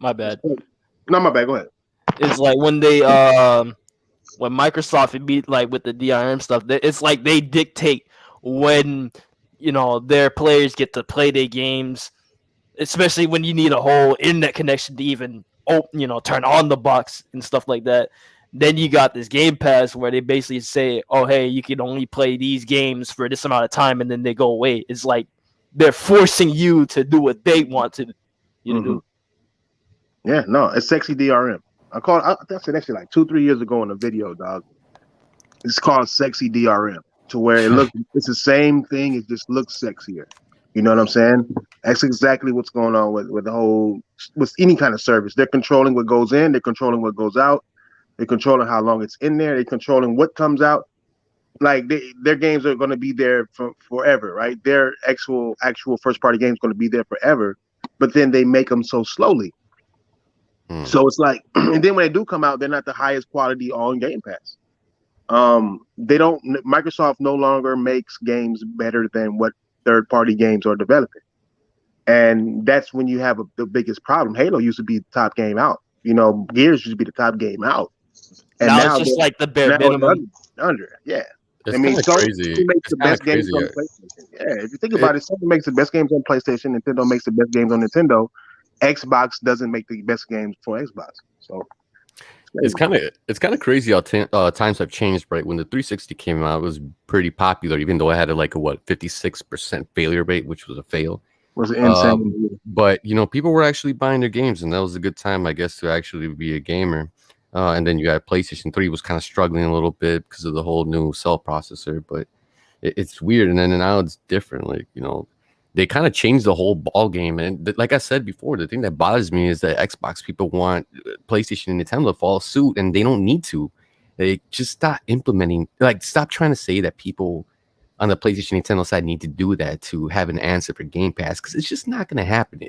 My bad. No, my bad. Go ahead. It's like when they when Microsoft beat like with the DRM stuff, it's like they dictate when their players get to play their games, especially when you need a whole internet connection to even turn on the box and stuff like that. Then you got this Game Pass where they basically say, "Oh, hey, you can only play these games for this amount of time," and then they go away. It's like they're forcing you to do what they want to do. Yeah, no, it's sexy DRM. I said that shit like 2-3 years ago in a video, dog. It's called sexy DRM, to where it's the same thing. It just looks sexier. You know what I'm saying? That's exactly what's going on with any kind of service. They're controlling what goes in. They're controlling what goes out. They're controlling how long it's in there. They're controlling what comes out. Like their games are going to be there for forever, right? Their actual first party games going to be there forever, but then they make them so slowly. So it's like, and then when they do come out, they're not the highest quality on Game Pass. Microsoft no longer makes games better than what third party games are developing, and that's when you have the biggest problem. Halo used to be the top game out. Gears used to be the top game out, and now it's just like the bare minimum. Under, yeah. It's crazy. Makes the best games on PlayStation. Yeah, if you think about it, Sony makes the best games on PlayStation. Nintendo makes the best games on Nintendo. Xbox doesn't make the best games for Xbox. So it's kind of crazy how times have changed, right? When the 360 came out, it was pretty popular, even though it had a 56% failure rate, which was a fail. Was insane. But people were actually buying their games, and that was a good time, I guess, to actually be a gamer. And then you had PlayStation 3 was kind of struggling a little bit because of the whole new cell processor, but it's weird. And then now it's different. Like, they kind of changed the whole ball game. And like I said before, the thing that bothers me is that Xbox people want PlayStation and Nintendo to follow suit, and they don't need to. They just stop implementing, stop trying to say that people on the PlayStation Nintendo side need to do that to have an answer for Game Pass, because it's just not going to happen.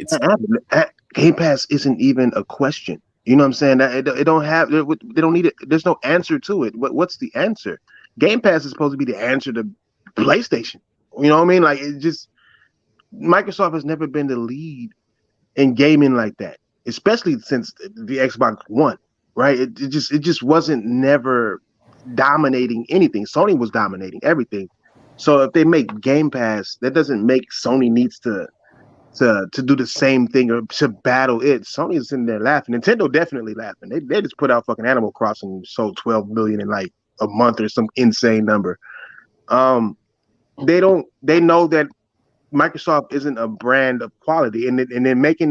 Game Pass isn't even a question. You know what I'm saying? They don't need it. There's no answer to it. What's the answer? Game Pass is supposed to be the answer to PlayStation. You know what I mean? Like, it just, Microsoft has never been the lead in gaming like that, especially since the Xbox One, right? It just wasn't never dominating anything. Sony was dominating everything. So if they make Game Pass, that doesn't make Sony needs to do the same thing or to battle it. Sony is sitting there laughing. Nintendo definitely laughing. They just put out fucking Animal Crossing and sold 12 million in like a month or some insane number. They know that Microsoft isn't a brand of quality, and then making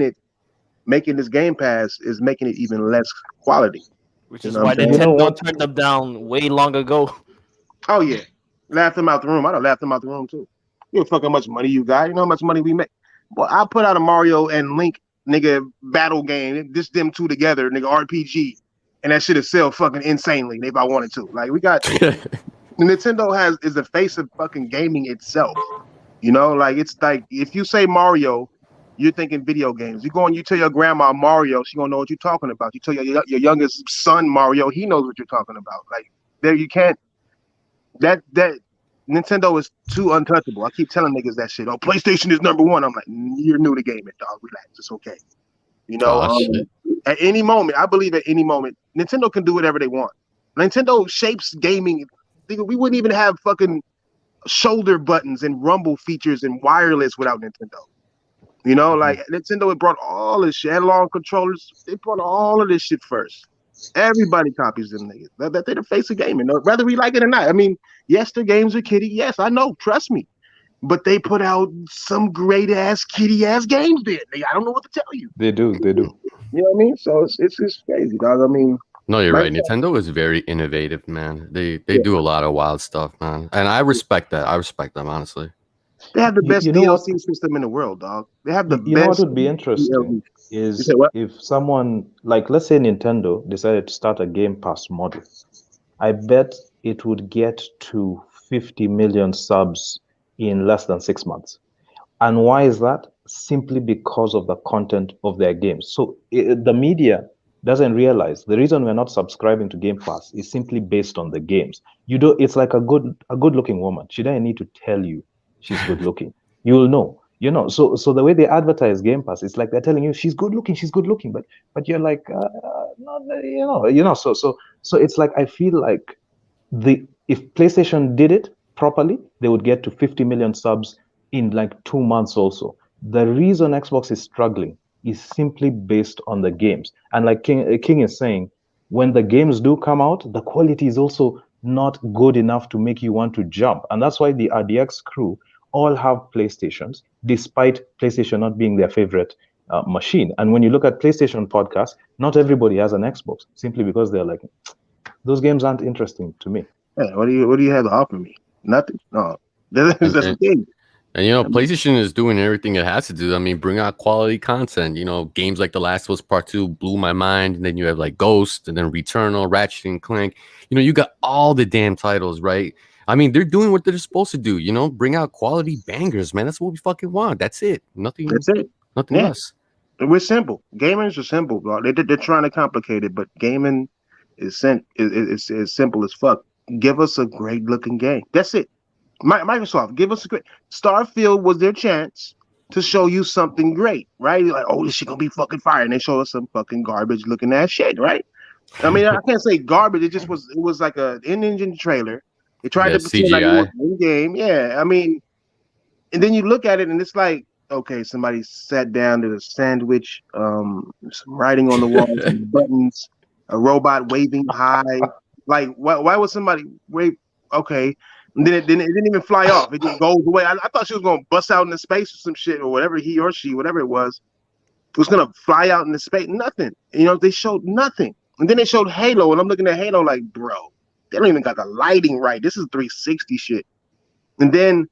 this Game Pass is making it even less quality. Which is why Nintendo turned them down way long ago. Oh yeah, laughed them out the room. I'd have laughed them out the room too. You know fucking much money you got. You know how much money we make. Well, I put out a Mario and Link nigga battle game, just them two together, nigga RPG, and that shit is sell fucking insanely if I wanted to. Like, we got Nintendo is the face of fucking gaming itself. Like, it's like if you say Mario, you're thinking video games. You tell your grandma Mario, she gonna know what you're talking about. You tell your youngest son Mario, he knows what you're talking about. Like, there you can't. That Nintendo is too untouchable. I keep telling niggas that shit. Oh, PlayStation is number one. I'm like, you're new to gaming, dog. Relax, it's okay. At any moment, I believe at any moment, Nintendo can do whatever they want. Nintendo shapes gaming. We wouldn't even have fucking shoulder buttons and rumble features and wireless without Nintendo. Like, Nintendo had brought all this shit, analog controllers. They brought all of this shit first. Everybody copies them niggas. They're the face of gaming, whether we like it or not. I mean, yes, their games are kiddie. Yes, I know. Trust me. But they put out some great ass kiddie ass games there. I don't know what to tell you. They do. You know what I mean? So it's just crazy, dog. I mean, no, you're right. Nintendo is very innovative, man. They do a lot of wild stuff, man. And I respect that. I respect them, honestly. They have the best DLC system in the world, dog. They have the best. You know what would be interesting is if someone, like, let's say Nintendo decided to start a Game Pass model. I bet it would get to 50 million subs in less than 6 months. And why is that? simply because of the content of their games. So the media doesn't realize the reason we're not subscribing to Game Pass is simply based on the games. You do It's like a good looking woman. She doesn't need to tell you she's good looking. You'll know. So the way they advertise Game Pass, it's like they're telling you she's good looking, but you're like, no, so it's like, I feel like if PlayStation did it properly, they would get to 50 million subs in like 2 months also. The reason Xbox is struggling is simply based on the games. And like King is saying, when the games do come out, the quality is also not good enough to make you want to jump. And that's why the RDX crew all have PlayStations, despite PlayStation not being their favorite machine. And when you look at PlayStation podcasts, not everybody has an Xbox, simply because they're like, those games aren't interesting to me. Yeah, what do you have to offer me? Nothing. No, that's the thing. And PlayStation is doing everything it has to do. I mean, bring out quality content. Games like The Last of Us Part 2 blew my mind. And then you have like Ghost, and then Returnal, Ratchet and Clank. You got all the damn titles, right? I mean, they're doing what they're supposed to do. Bring out quality bangers, man. That's what we fucking want. That's it. Nothing. That's it. Nothing less. We're simple. Gamers are simple, bro. They're trying to complicate it, but gaming is simple as fuck. Give us a great looking game. That's it. Microsoft, give us a great. Starfield was their chance to show you something great, right? You're like, oh, this shit gonna be fucking fire, and they show us some fucking garbage looking ass shit, right? I mean, I can't say garbage. It was like a in-engine trailer. They tried to pretend like it was in game. Yeah, I mean, and then you look at it and it's like, okay, somebody sat down to a sandwich, some writing on the wall, some buttons, a robot waving high. Like, why would somebody wave? Okay. And then it didn't even fly off. It just goes away. I thought she was going to bust out into space or some shit, or whatever, he or she, whatever it was going to fly out into space. Nothing. They showed nothing. And then they showed Halo, and I'm looking at Halo like, bro, they don't even got the lighting right. This is 360 shit. And then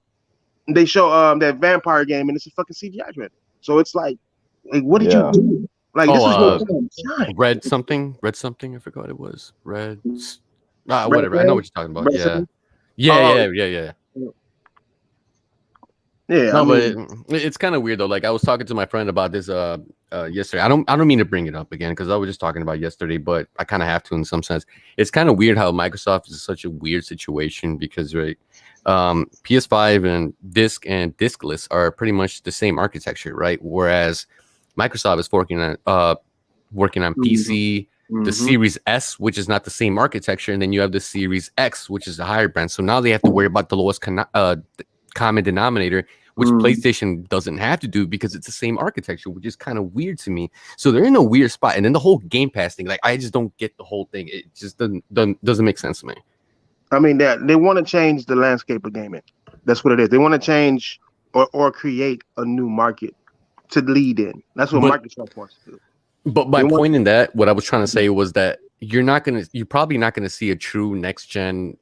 they show that vampire game, and it's a fucking CGI trailer. So it's like what did you do? Like, this was Red something. I forgot what it was. Red. Whatever. I know what you're talking about. Yeah. Yeah. No, but it's kind of weird though. Like, I was talking to my friend about this yesterday. I don't mean to bring it up again because I was just talking about yesterday, but I kind of have to in some sense. It's kind of weird how Microsoft is such a weird situation because, right, PS5 and diskless are pretty much the same architecture, right? Whereas Microsoft is working on PC. The Series S, which is not the same architecture, and then you have the Series X, which is the higher brand. So now they have to worry about the lowest common denominator, which PlayStation doesn't have to do because it's the same architecture, which is kind of weird to me. So they're in a weird spot. And then the whole Game Pass thing, like, I just don't get the whole thing. It just doesn't make sense to me. I mean, they want to change the landscape of gaming. That's what it is. They want to change or create a new market to lead in. That's what Microsoft wants to do. But my point in that, what I was trying to say was that you're probably not gonna see a true next gen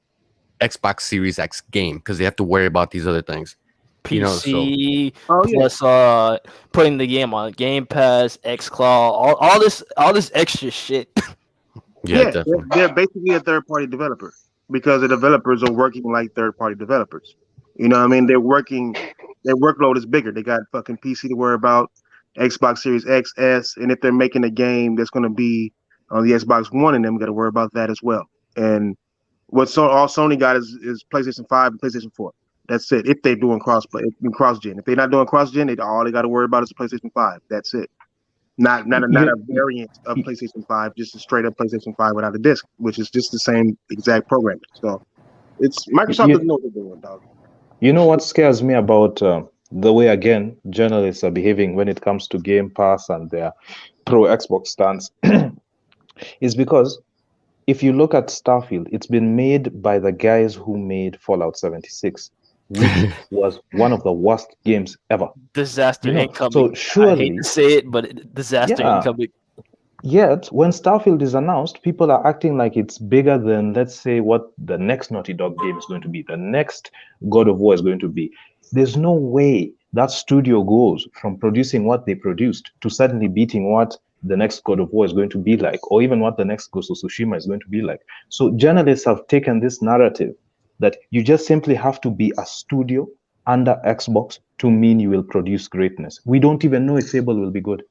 Xbox Series X game because they have to worry about these other things. PC plus putting the game on Game Pass, xCloud, all this extra shit. Yeah, they're basically a third party developer because the developers are working like third party developers. You know what I mean? Their workload is bigger. They got fucking PC to worry about, Xbox Series X, S, and if they're making a game that's going to be on the Xbox One, and them got to worry about that as well. And all Sony got is PlayStation 5 and PlayStation 4. That's it. If they're doing cross-gen, if they're not doing cross-gen, all they got to worry about is PlayStation 5. That's it. Not a variant of PlayStation 5, just a straight up PlayStation 5 without a disc, which is just the same exact programming. So it's Microsoft doesn't know what they're doing, dog. You know what scares me about the way, again, journalists are behaving when it comes to Game Pass and their pro Xbox stance is because if you look at Starfield, it's been made by the guys who made Fallout 76, which was one of the worst games ever. Disaster incoming. So surely, I hate to say it, but disaster incoming. Yet, when Starfield is announced, people are acting like it's bigger than, let's say, what the next Naughty Dog game is going to be, the next God of War is going to be. There's no way that studio goes from producing what they produced to suddenly beating what the next God of War is going to be like, or even what the next Ghost of Tsushima is going to be like. So journalists have taken this narrative that you just simply have to be a studio under Xbox to mean you will produce greatness. We don't even know if Fable will be good.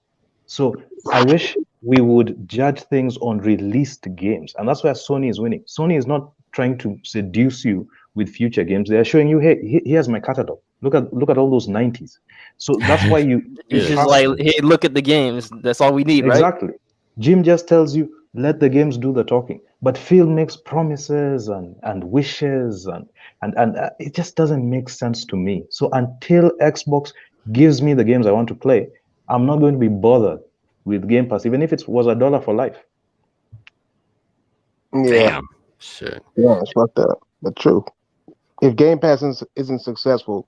So I wish we would judge things on released games, and that's where Sony is winning. Sony is not trying to seduce you with future games. They are showing you, hey, here's my catalog. Look at all those 90s. So that's why you It's just trust like, them. hey, look at the games. That's all we need, right? Exactly. Jim just tells you, let the games do the talking. But Phil makes promises and wishes and it just doesn't make sense to me. So until Xbox gives me the games I want to play, I'm not going to be bothered with Game Pass, even if it was $1 for life. Yeah, Damn. Shit. yeah, it's fucked up, but true. If Game Pass isn't successful,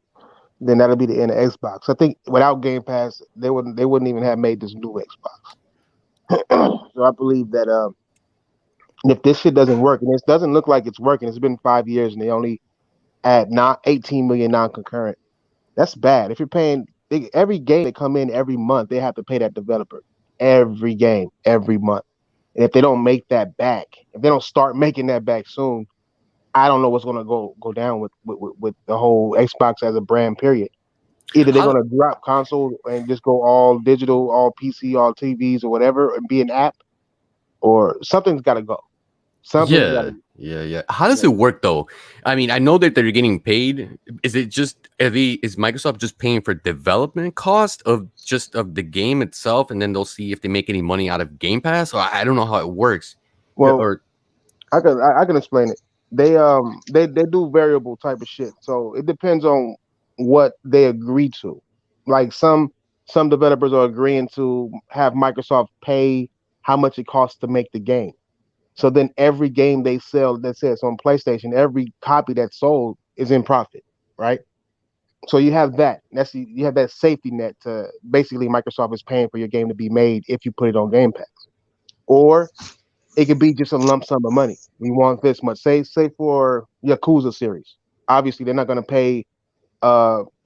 then that'll be the end of Xbox. I think without Game Pass, they wouldn't even have made this new Xbox. So I believe that if this shit doesn't work, and it doesn't look like it's working, it's been 5 years and they only add not 18 million non-concurrent. That's bad. If you're paying every game that come in every month, they have to pay that developer every game every month. And if they don't make that back, if they don't start making that back soon, I don't know what's gonna go down with the whole Xbox as a brand. Period. Either they're gonna drop console and just go all digital, all PC, all TVs or whatever, and be an app, or something's got to go. Yeah. How does it work though? I mean, I know that they're getting paid. Is it just is Microsoft just paying for development cost of the game itself, and then they'll see if they make any money out of Game Pass? Or I don't know how it works. Well, I can explain it. They do variable type of shit. So it depends on what they agree to. Like some developers are agreeing to have Microsoft pay how much it costs to make the game. So then every game they sell that says on PlayStation, every copy that's sold is in profit, right? So you have that. You have that safety net to basically Microsoft is paying for your game to be made if you put it on Game Pass. Or it could be just a lump sum of money. We want this much. Say for Yakuza series. Obviously, they're not going to pay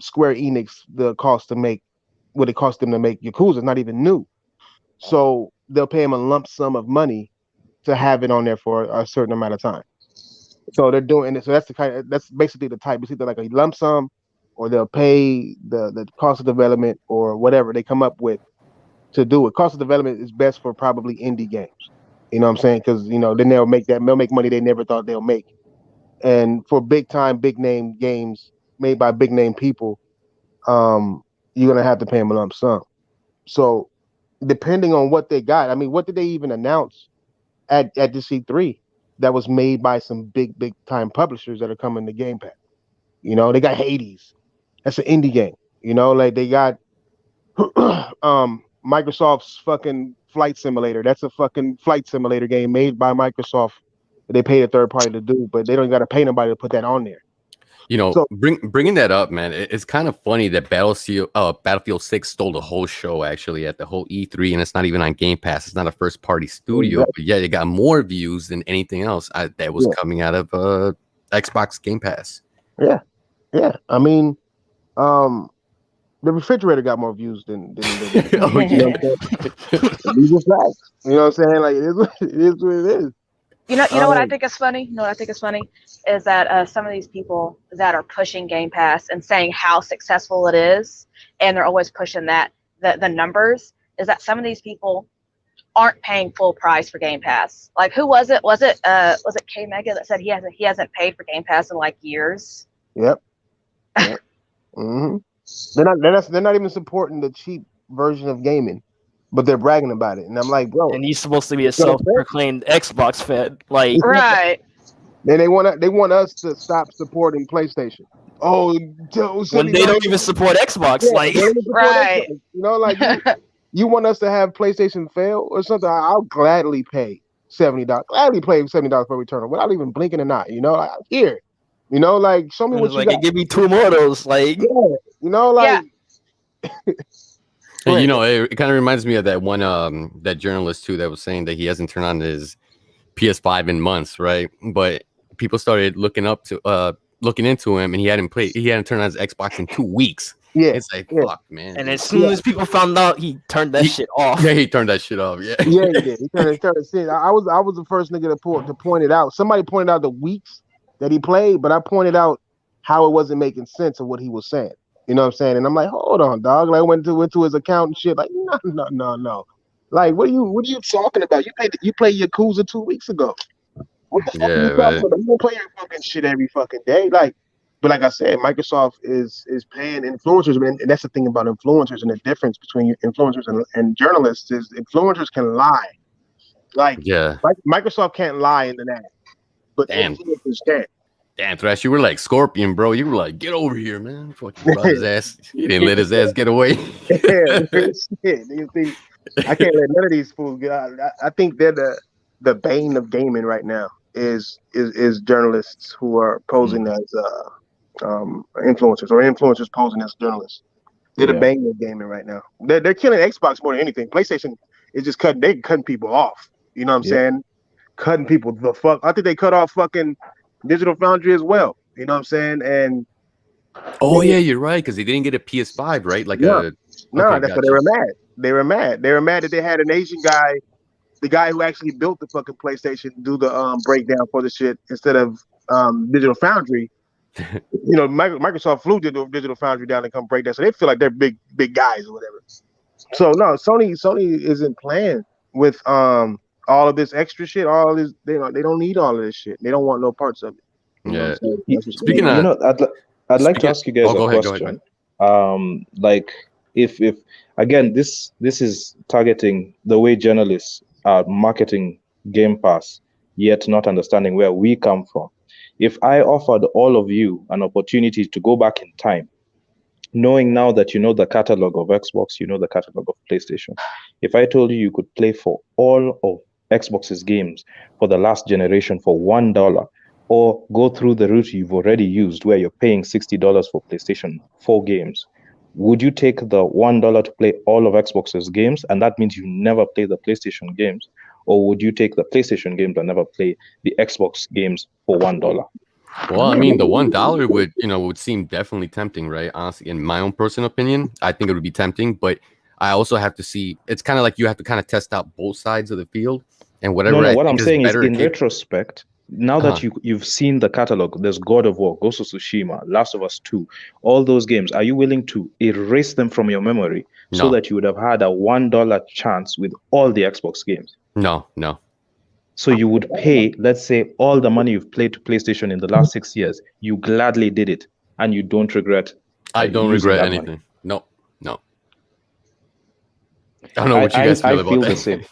Square Enix the cost to make what it cost them to make Yakuza. It's not even new. So they'll pay them a lump sum of money to have it on there for a certain amount of time. So they're doing it. So that's basically the type. It's either like a lump sum, or they'll pay the cost of development or whatever they come up with to do it. Cost of development is best for probably indie games. You know what I'm saying? Because then they'll make money they never thought they'll make. And for big time, big name games made by big name people, you're gonna have to pay them a lump sum. So depending on what they got, I mean, what did they even announce at the C3 that was made by some big time publishers that are coming to Game Pass? They got Hades. That's an indie game. Like they got Microsoft's fucking Flight Simulator. That's a fucking flight simulator game made by Microsoft that they paid a third party to do, but they don't got to pay nobody to put that on there. Bringing that up, man, it's kind of funny that Battlefield 6 stole the whole show, actually, at the whole E3, and it's not even on Game Pass. It's not a first-party studio, but yeah, it got more views than anything else that was coming out of Xbox Game Pass. Yeah. I mean, the refrigerator got more views than oh, yeah. These are facts. You know what I'm saying? Like, it is what it is. You know what I think is funny? You know what I think is funny is that some of these people that are pushing Game Pass and saying how successful it is, and they're always pushing the numbers, is that some of these people aren't paying full price for Game Pass. Like, who was it? Was it K Mega that said he hasn't paid for Game Pass in like years? Yep. Mm-hmm. They're not even supporting the cheap version of gaming, but they're bragging about it. And I'm like, bro. And he's supposed to be a self-proclaimed Xbox fan, like right. Then they want us to stop supporting PlayStation. Oh, when they don't even support Xbox, like right. Xbox. Like you want us to have PlayStation fail or something? I'll gladly pay $70. Gladly pay $70 for Returnal without even blinking an eye. Here. Like show me what you got. Give me two more of those, like like. And, it kind of reminds me of that one that journalist too that was saying that he hasn't turned on his PS5 in months, right? But people started looking into him, and he hadn't turned on his Xbox in 2 weeks. Yeah, it's like fuck, man. And as soon as people found out, he turned that shit off. Yeah, he turned that shit off. Yeah, he did. He turned it. I was the first nigga to point it out. Somebody pointed out the weeks that he played, but I pointed out how it wasn't making sense of what he was saying. You know what I'm saying? And I'm like, hold on, dog. Like, I went to his account and shit. Like, no. Like, what are you talking about? You played Yakuza 2 weeks ago. What the fuck are you Yeah, talking man. about? You don't play your fucking shit every fucking day. Like, but like I said, Microsoft is paying influencers, and that's the thing about influencers, and the difference between influencers and journalists is influencers can lie. Like, Yeah. Microsoft can't lie in an ad, but Damn. influencers can. Damn, Thrash, you were like Scorpion, bro. You were like, get over here, man. Fucking brought his ass. He didn't let his ass get away. Yeah, shit. You see, I can't let none of these fools get out. I think they're the bane of gaming right now. Is journalists who are posing as influencers, or influencers posing as journalists. They're the Yeah. bane of gaming right now. They're killing Xbox more than anything. PlayStation is just cutting people off. You know what I'm Yep. saying? Cutting people the fuck. I think they cut off fucking Digital Foundry as well. You know what I'm saying? And Oh, yeah, you're right. Because they didn't get a PS5, right? Like Yeah. a. no, Okay, that's gotcha. what they were mad. They were mad. They were mad that they had an Asian guy, the guy who actually built the fucking PlayStation, do the breakdown for the shit instead of Digital Foundry. You know, Microsoft flew Digital Foundry down and come break down, so they feel like they're big guys or whatever. So no, Sony isn't playing with all of this extra shit. All of this, they don't need all of this shit. They don't want no parts of it. You know what I'm Yeah. saying? Y- That's what's Speaking going on. of- I'd like to speaking- ask you guys Oh, a go ahead, question. man. Like, if again, this is targeting the way journalists are marketing Game Pass, yet not understanding where we come from. If I offered all of you an opportunity to go back in time, knowing now that you know the catalog of Xbox, you know the catalog of PlayStation, if I told you you could play for all of Xbox's games for the last generation for $1, or go through the route you've already used where you're paying $60 for PlayStation 4 games, would you take the $1 to play all of Xbox's games, and that means you never play the PlayStation games? Or would you take the PlayStation games and never play the Xbox games for $1? Well, I mean, the $1 would seem definitely tempting, right? Honestly, in my own personal opinion, I think it would be tempting, but I also have to see. It's kind of like you have to kind of test out both sides of the field, and whatever. No, I what think I'm is saying is, better in keep- retrospect, now that you've seen the catalog, there's God of War, Ghost of Tsushima, Last of Us 2, all those games, are you willing to erase them from your memory so No. that you would have had a $1 chance with all the Xbox games? No. So you would pay, let's say, all the money you've played to PlayStation in the last 6 years. You gladly did it, and you don't regret. I don't using regret that money. anything. No. I don't know what you guys feel I about feel that. the same.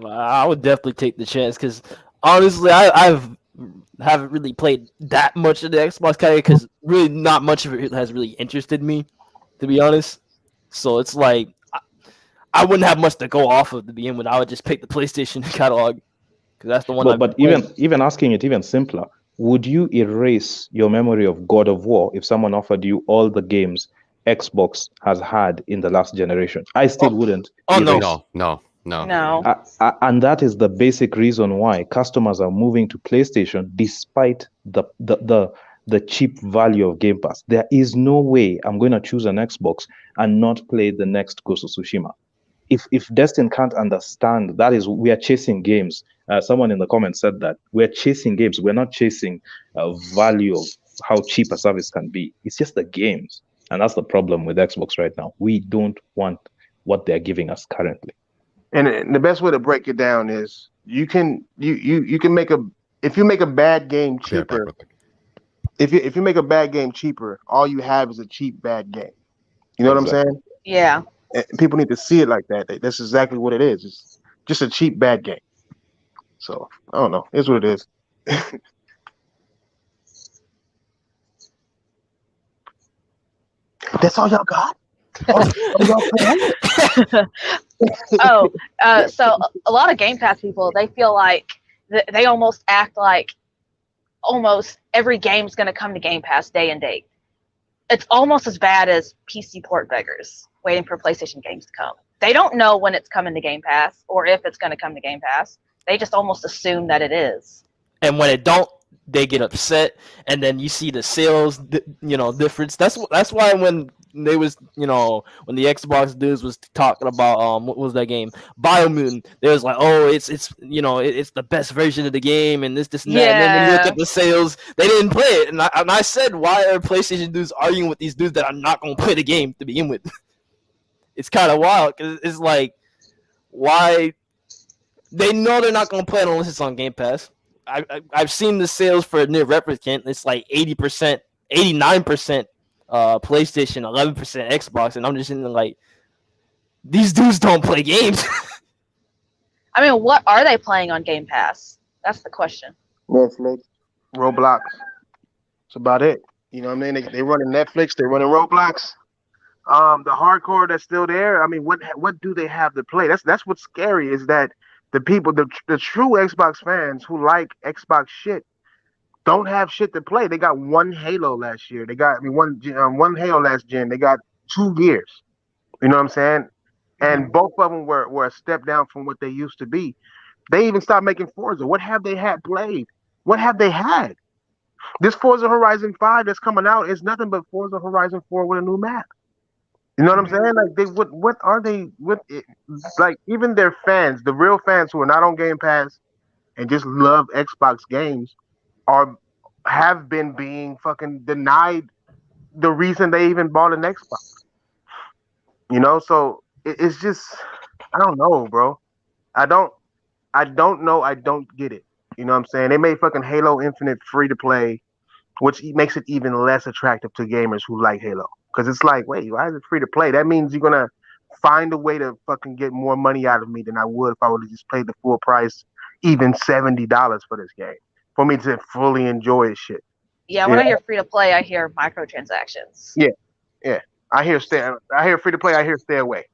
I would definitely take the chance because honestly, haven't really played that much of the Xbox category because really not much of it has really interested me, to be honest. So it's like I wouldn't have much to go off of to begin with. I would just pick the PlayStation catalog because that's the one. But even asking it even simpler, would you erase your memory of God of War if someone offered you all the games Xbox has had in the last generation? I still wouldn't. Oh, no. erase. No. No. And that is the basic reason why customers are moving to PlayStation despite the cheap value of Game Pass. There is no way I'm going to choose an Xbox and not play the next Ghost of Tsushima. If Destin can't understand, that is, we are chasing games. Someone in the comments said that we're chasing games. We're not chasing value of how cheap a service can be. It's just the games, and that's the problem with Xbox right now. We don't want what they're giving us currently. And the best way to break it down is you can make if you make a bad game Be right back cheaper. real quick. If you make a bad game cheaper, all you have is a cheap bad game. You know what I'm Exactly. saying? Yeah. And people need to see it like that. That's exactly what it is. It's just a cheap bad game. So I don't know. It's what it is. That's all y'all got? So a lot of Game Pass people, they feel like they almost act like almost every game's going to come to Game Pass day and date. It's almost as bad as PC port beggars waiting for PlayStation games to come. They don't know when it's coming to Game Pass or if it's going to come to Game Pass. They just almost assume that it is. And when it don't, they get upset, and then you see the sales, difference. That's why when they was, when the Xbox dudes was talking about what was that game, Biomutant, they was like, oh, it's it's the best version of the game and this and that. And then when you look Yeah. at the sales, they didn't play it, and I said, why are PlayStation dudes arguing with these dudes that are not gonna play the game to begin with? It's kind of wild because it's like, why they know they're not gonna play it unless it's on Game Pass. I've seen the sales for Nier Replicant. It's like 80%, 89%. PlayStation, 11% Xbox, and I'm just in like, these dudes don't play games. I mean, what are they playing on Game Pass? That's the question. Netflix, Roblox. That's about it. You know what I mean? They running Netflix. They running Roblox. The hardcore that's still there. I mean, what do they have to play? That's what's scary is that the people, the true Xbox fans who like Xbox shit, don't have shit to play. They got one Halo last year. They got one Halo last gen. They got 2 Gears. You know what I'm saying? And both of them were a step down from what they used to be. They even stopped making Forza. What have they had played? What have they had? This Forza Horizon 5 that's coming out is nothing but Forza Horizon 4 with a new map. You know what I'm saying? Like what are they? Like even their fans, the real fans who are not on Game Pass and just love Xbox games, have been being fucking denied the reason they even bought an Xbox. So it's just, I don't know, bro. I don't know. I don't get it. You know what I'm saying? They made fucking Halo Infinite free to play, which makes it even less attractive to gamers who like Halo. Because it's like, wait, why is it free to play? That means you're gonna find a way to fucking get more money out of me than I would if I would have just paid the full price, even $70 for this game, for me to fully enjoy this shit. Yeah, when I hear free to play, I hear microtransactions. Yeah. I hear free to play. I hear stay away.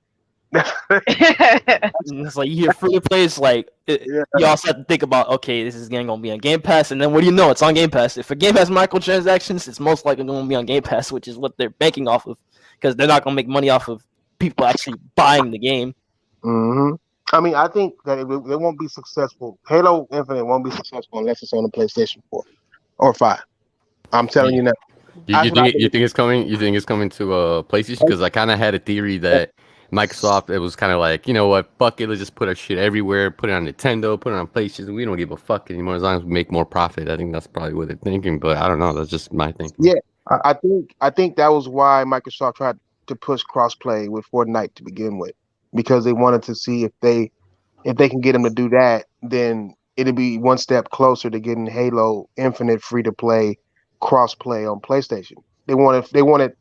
It's like, you hear free to play. It's like, you also have to think about, okay, this is gonna be on Game Pass, and then what do you know? It's on Game Pass. If a game has microtransactions, it's most likely going to be on Game Pass, which is what they're banking off of, because they're not going to make money off of people actually buying the game. Mm-hmm. I mean, I think that it won't be successful. Halo Infinite won't be successful unless it's on the PlayStation 4 or 5. I'm telling you now. You think it's coming? You think it's coming to PlayStation? Because I kind of had a theory that Microsoft, it was kind of like, you know what, fuck it, let's just put our shit everywhere, put it on Nintendo, put it on PlayStation. We don't give a fuck anymore as long as we make more profit. I think that's probably what they're thinking, but I don't know. That's just my thinking. Yeah, I think that was why Microsoft tried to push crossplay with Fortnite to begin with, because they wanted to see if they can get them to do that, then it'll be one step closer to getting Halo Infinite free to play crossplay on PlayStation. They wanted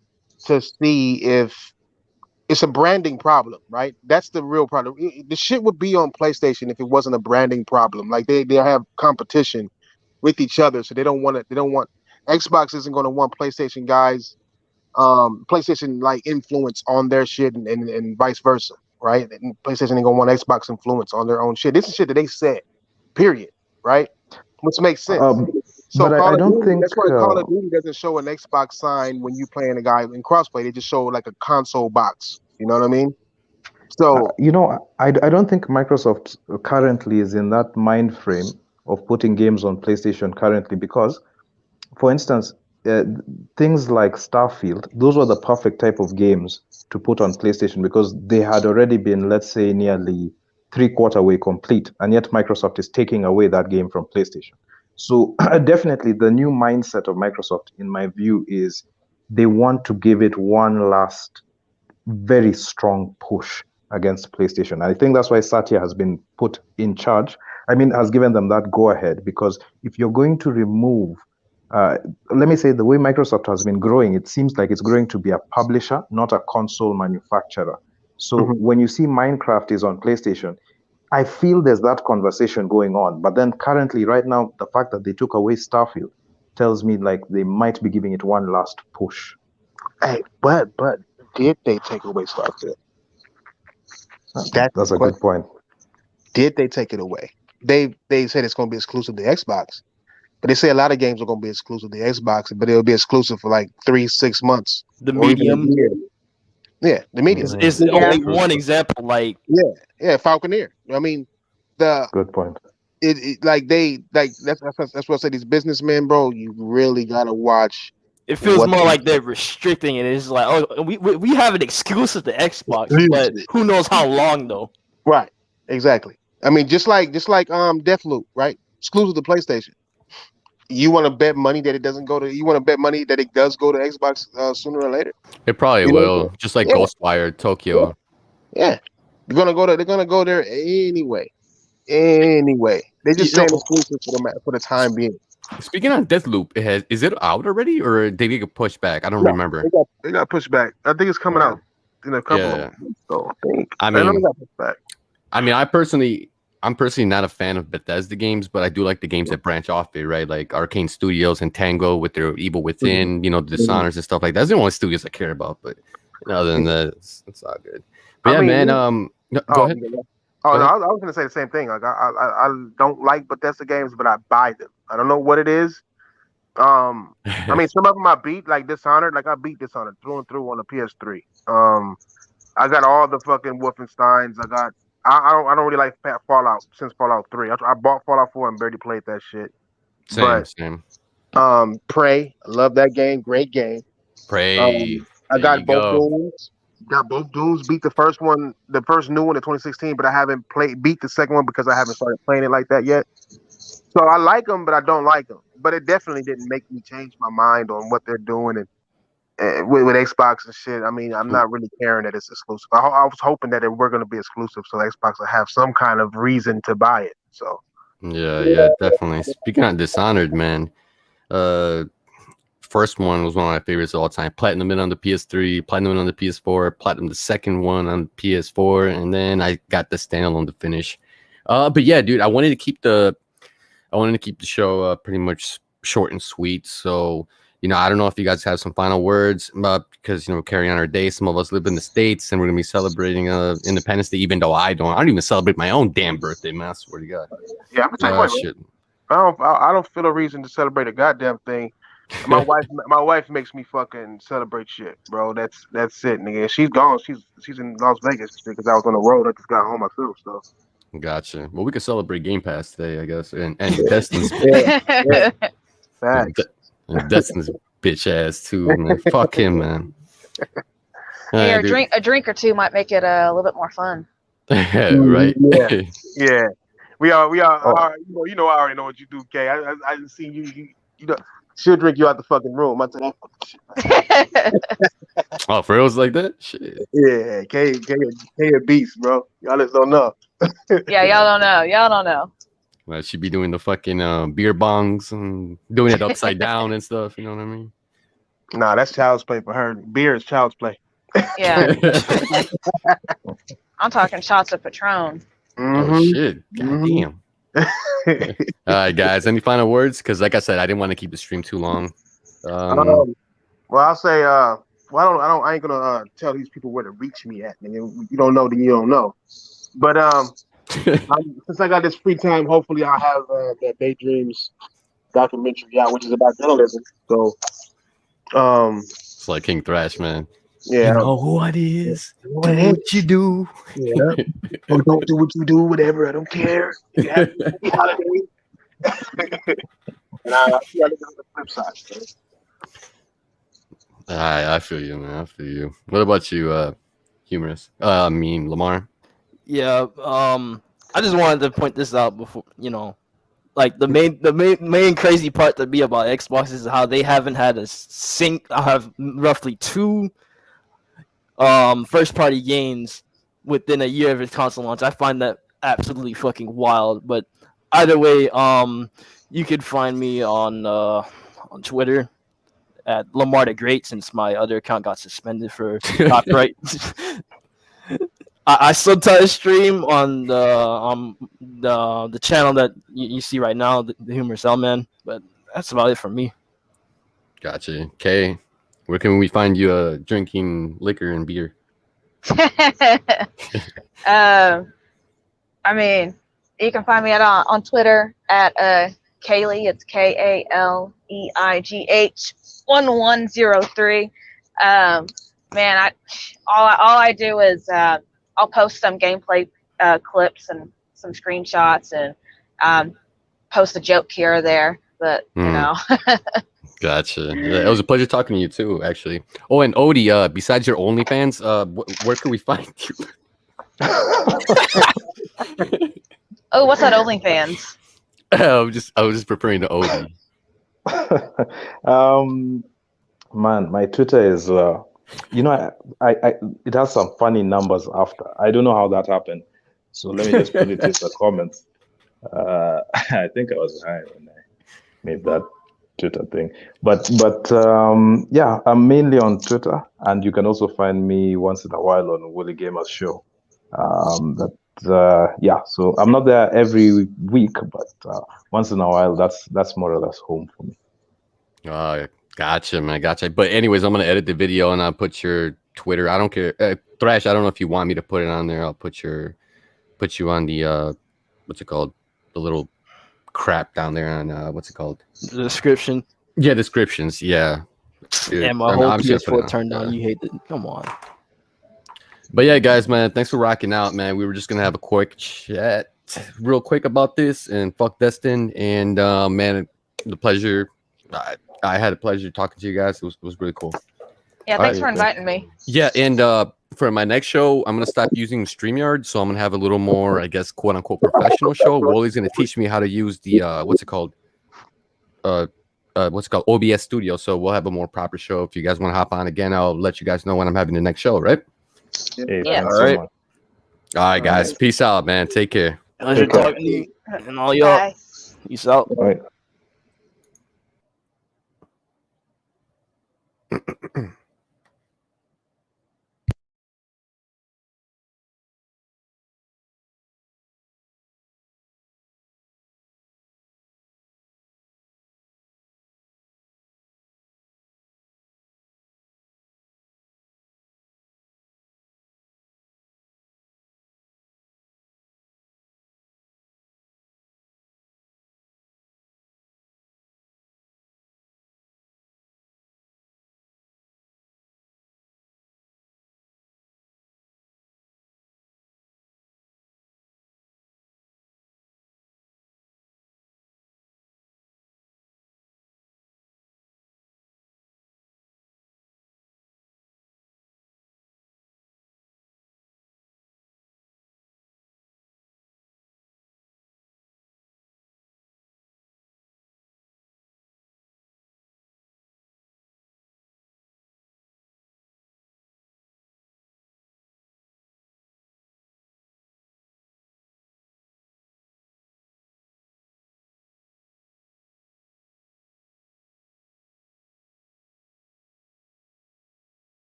to see if it's a branding problem, right? That's the real problem. The shit would be on PlayStation if it wasn't a branding problem. Like they have competition with each other, so they don't want Xbox isn't going to want PlayStation guys, PlayStation like influence on their shit and vice versa, right? And PlayStation ain't gonna want Xbox influence on their own shit. This is shit that they said, period, right? Which makes sense. So but I don't think that's why Call of Duty doesn't show an Xbox sign when you playing a guy in crossplay. They just show like a console box. You know what I mean? So I don't think Microsoft currently is in that mind frame of putting games on PlayStation currently, because, for instance, things like Starfield, those were the perfect type of games to put on PlayStation because they had already been, let's say, nearly 3/4 way complete, and yet Microsoft is taking away that game from PlayStation. So definitely the new mindset of Microsoft, in my view, is they want to give it one last very strong push against PlayStation. I think that's why Satya has been put in charge. I mean, has given them that go-ahead, because if you're going to remove, let me say, the way Microsoft has been growing, it seems like it's growing to be a publisher, not a console manufacturer. So when you see Minecraft is on PlayStation, I feel there's that conversation going on. But then currently, right now, the fact that they took away Starfield tells me like they might be giving it one last push. Hey, but did they take away Starfield? That's a good point. Did they take it away? They said it's going to be exclusive to Xbox, but they say a lot of games are going to be exclusive to Xbox, but it'll be exclusive for like 3-6 months. The medium. Yeah, the medium is only one example. Like Falconeer. I mean, good point. That's what I say. These businessmen, bro, you really gotta watch It feels What- more like they're restricting it. It's like, oh, we have an exclusive to Xbox, but who knows how long though? Right. Exactly. I mean, just like Deathloop, right? Exclusive to PlayStation. You want to bet money that it doesn't go to? You want to bet money that it does go to Xbox sooner or later? It probably You know what I'm will, just like Yeah. Ghostwire Tokyo. Yeah, they're gonna go to. They're gonna go there anyway. Anyway, they just You know- saying exclusive for the time being. Speaking of Deathloop, is it out already or did it get pushed back? I don't No, remember. They got pushed back. I think it's coming out in a couple Yeah. of months. So I know mean- they got pushed back. I mean, I'm personally not a fan of Bethesda games, but I do like the games that branch off it, right? Like Arcane Studios and Tango with their Evil Within, you know, Dishonors and stuff like that. That's the only studios I care about, but other than that, it's all good. But I yeah, mean, man. yeah. Go ahead. Oh Go no, ahead. I was gonna say the same thing. Like I don't like Bethesda games, but I buy them. I don't know what it is. I mean, some of them I beat, like Dishonored. Like I beat Dishonored through and through on the PS3. I got all the fucking Wolfensteins. I don't really like Fallout since Fallout 3. I bought Fallout 4 and barely played that shit. Same. Prey. I love that game. Great game. Pray. I There got you both go. Dooms. Got both Dooms. Beat the first one, the first new one in 2016, but I haven't beat the second one because I haven't started playing it like that yet. So I like them, but I don't like them. But it definitely didn't make me change my mind on what they're doing and with Xbox and shit. I mean, I'm not really caring that it's exclusive. I was hoping that it were going to be exclusive, so Xbox would have some kind of reason to buy it. So Yeah, definitely. Speaking of Dishonored, man, first one was one of my favorites of all time. Platinum it on the PS3, platinum it on the PS4, platinum the second one on PS4, and then I got the standalone to finish. But yeah, dude, I wanted to keep the show pretty much short and sweet. So, you know, I don't know if you guys have some final words because, you know, carrying on our day. Some of us live in the States and we're going to be celebrating Independence Day, even though I don't even celebrate my own damn birthday, man. I swear to God. yeah, I'm gonna tell you what, man. Shit. I don't feel a reason to celebrate a goddamn thing. My wife makes me fucking celebrate shit, bro. That's it, nigga. She's gone. She's in Las Vegas because I was on the road. I just got home myself, so. Gotcha. Well, we could celebrate Game Pass today, I guess, and Destin's Facts. Destin's bitch ass too, man. Fuck him, man. Hey, Alright, dude. a drink or two might make it a little bit more fun. Right. Yeah. Yeah, we are. Oh. You know, I already know what you do, Kay. I just seen you. You know, she'll drink you out the fucking room. I tell that. Oh, for reals like that? Shit. Yeah, Kay a beast, bro. Y'all just don't know. Yeah, y'all don't know. Well, she'd be doing the fucking beer bongs and doing it upside down and stuff. You know what I mean? Nah, that's child's play for her. Beer is child's play. Yeah, I'm talking shots of Patron. Oh Mhm. shit! God Mhm. damn. All right, guys. Any final words? Because, like I said, I didn't want to keep the stream too long. Well, I'll say, well, I ain't gonna tell these people where to reach me at. Nigga. You don't know, then you don't know. But since I got this free time, hopefully I'll have that Daydreams documentary out, which is about journalism. So, It's like King Thrash, man. yeah, who it is. what it is. you do. Yeah. Or don't do what you do, whatever. I don't care. You have a holiday. And I look at the flip side. So. I feel you, man. I feel you. What about you, humorous? I mean, Lamar. Yeah, I just wanted to point this out before, you know, like the main crazy part to me about Xbox is how they haven't had I have roughly 2 first party games within a year of its console launch. I find that absolutely fucking wild. But either way, you could find me on Twitter at Lamar the Great, since my other account got suspended for copyright. I sometimes stream on the channel that you see right now, the Humorous L-Man, but that's about it for me. Gotcha. Okay. Where can we find you drinking liquor and beer? I mean, you can find me on Twitter at Kaleigh. It's KALEIGH1103. Man, all I do is I'll post some gameplay clips and some screenshots and post a joke here or there. But you know, Gotcha. Yeah, it was a pleasure talking to you too, actually. Oh, and Odie, besides your OnlyFans, where can we find you? Oh, what's that OnlyFans? I was just preparing to Odie. Man, my Twitter is I it has some funny numbers after. I don't know how that happened. So let me just put it in the comments. I think I was high when I made that Twitter thing. But yeah, I'm mainly on Twitter, and you can also find me once in a while on Willie Gamers Show. Yeah, so I'm not there every week, but once in a while, that's more or less home for me. Gotcha, man. Gotcha. But anyways, I'm gonna edit the video and I'll put your Twitter. I don't care. Thrash, I don't know if you want me to put it on there. I'll put you on the what's it called? The little crap down there on what's it called? The description. Yeah, descriptions. Yeah. Dude, Yeah, my whole PS4 turned on. You hate it. Come on. But yeah, guys, man, thanks for rocking out, man. We were just gonna have a quick chat, real quick about this, and fuck Destin, and man, the pleasure. I had a pleasure talking to you guys. It was really cool. Yeah, thanks for inviting me. Yeah, and for my next show, I'm gonna stop using StreamYard, so I'm gonna have a little more, I guess, quote unquote professional show. Wally's gonna teach me how to use the what's it called? OBS Studio. So we'll have a more proper show. If you guys want to hop on again, I'll let you guys know when I'm having the next show, right? Hey, Yeah. thanks All so right. much. All right, guys. Peace out, man. Take care. Pleasure talking to you and all y'all. Bye. Peace out. All right.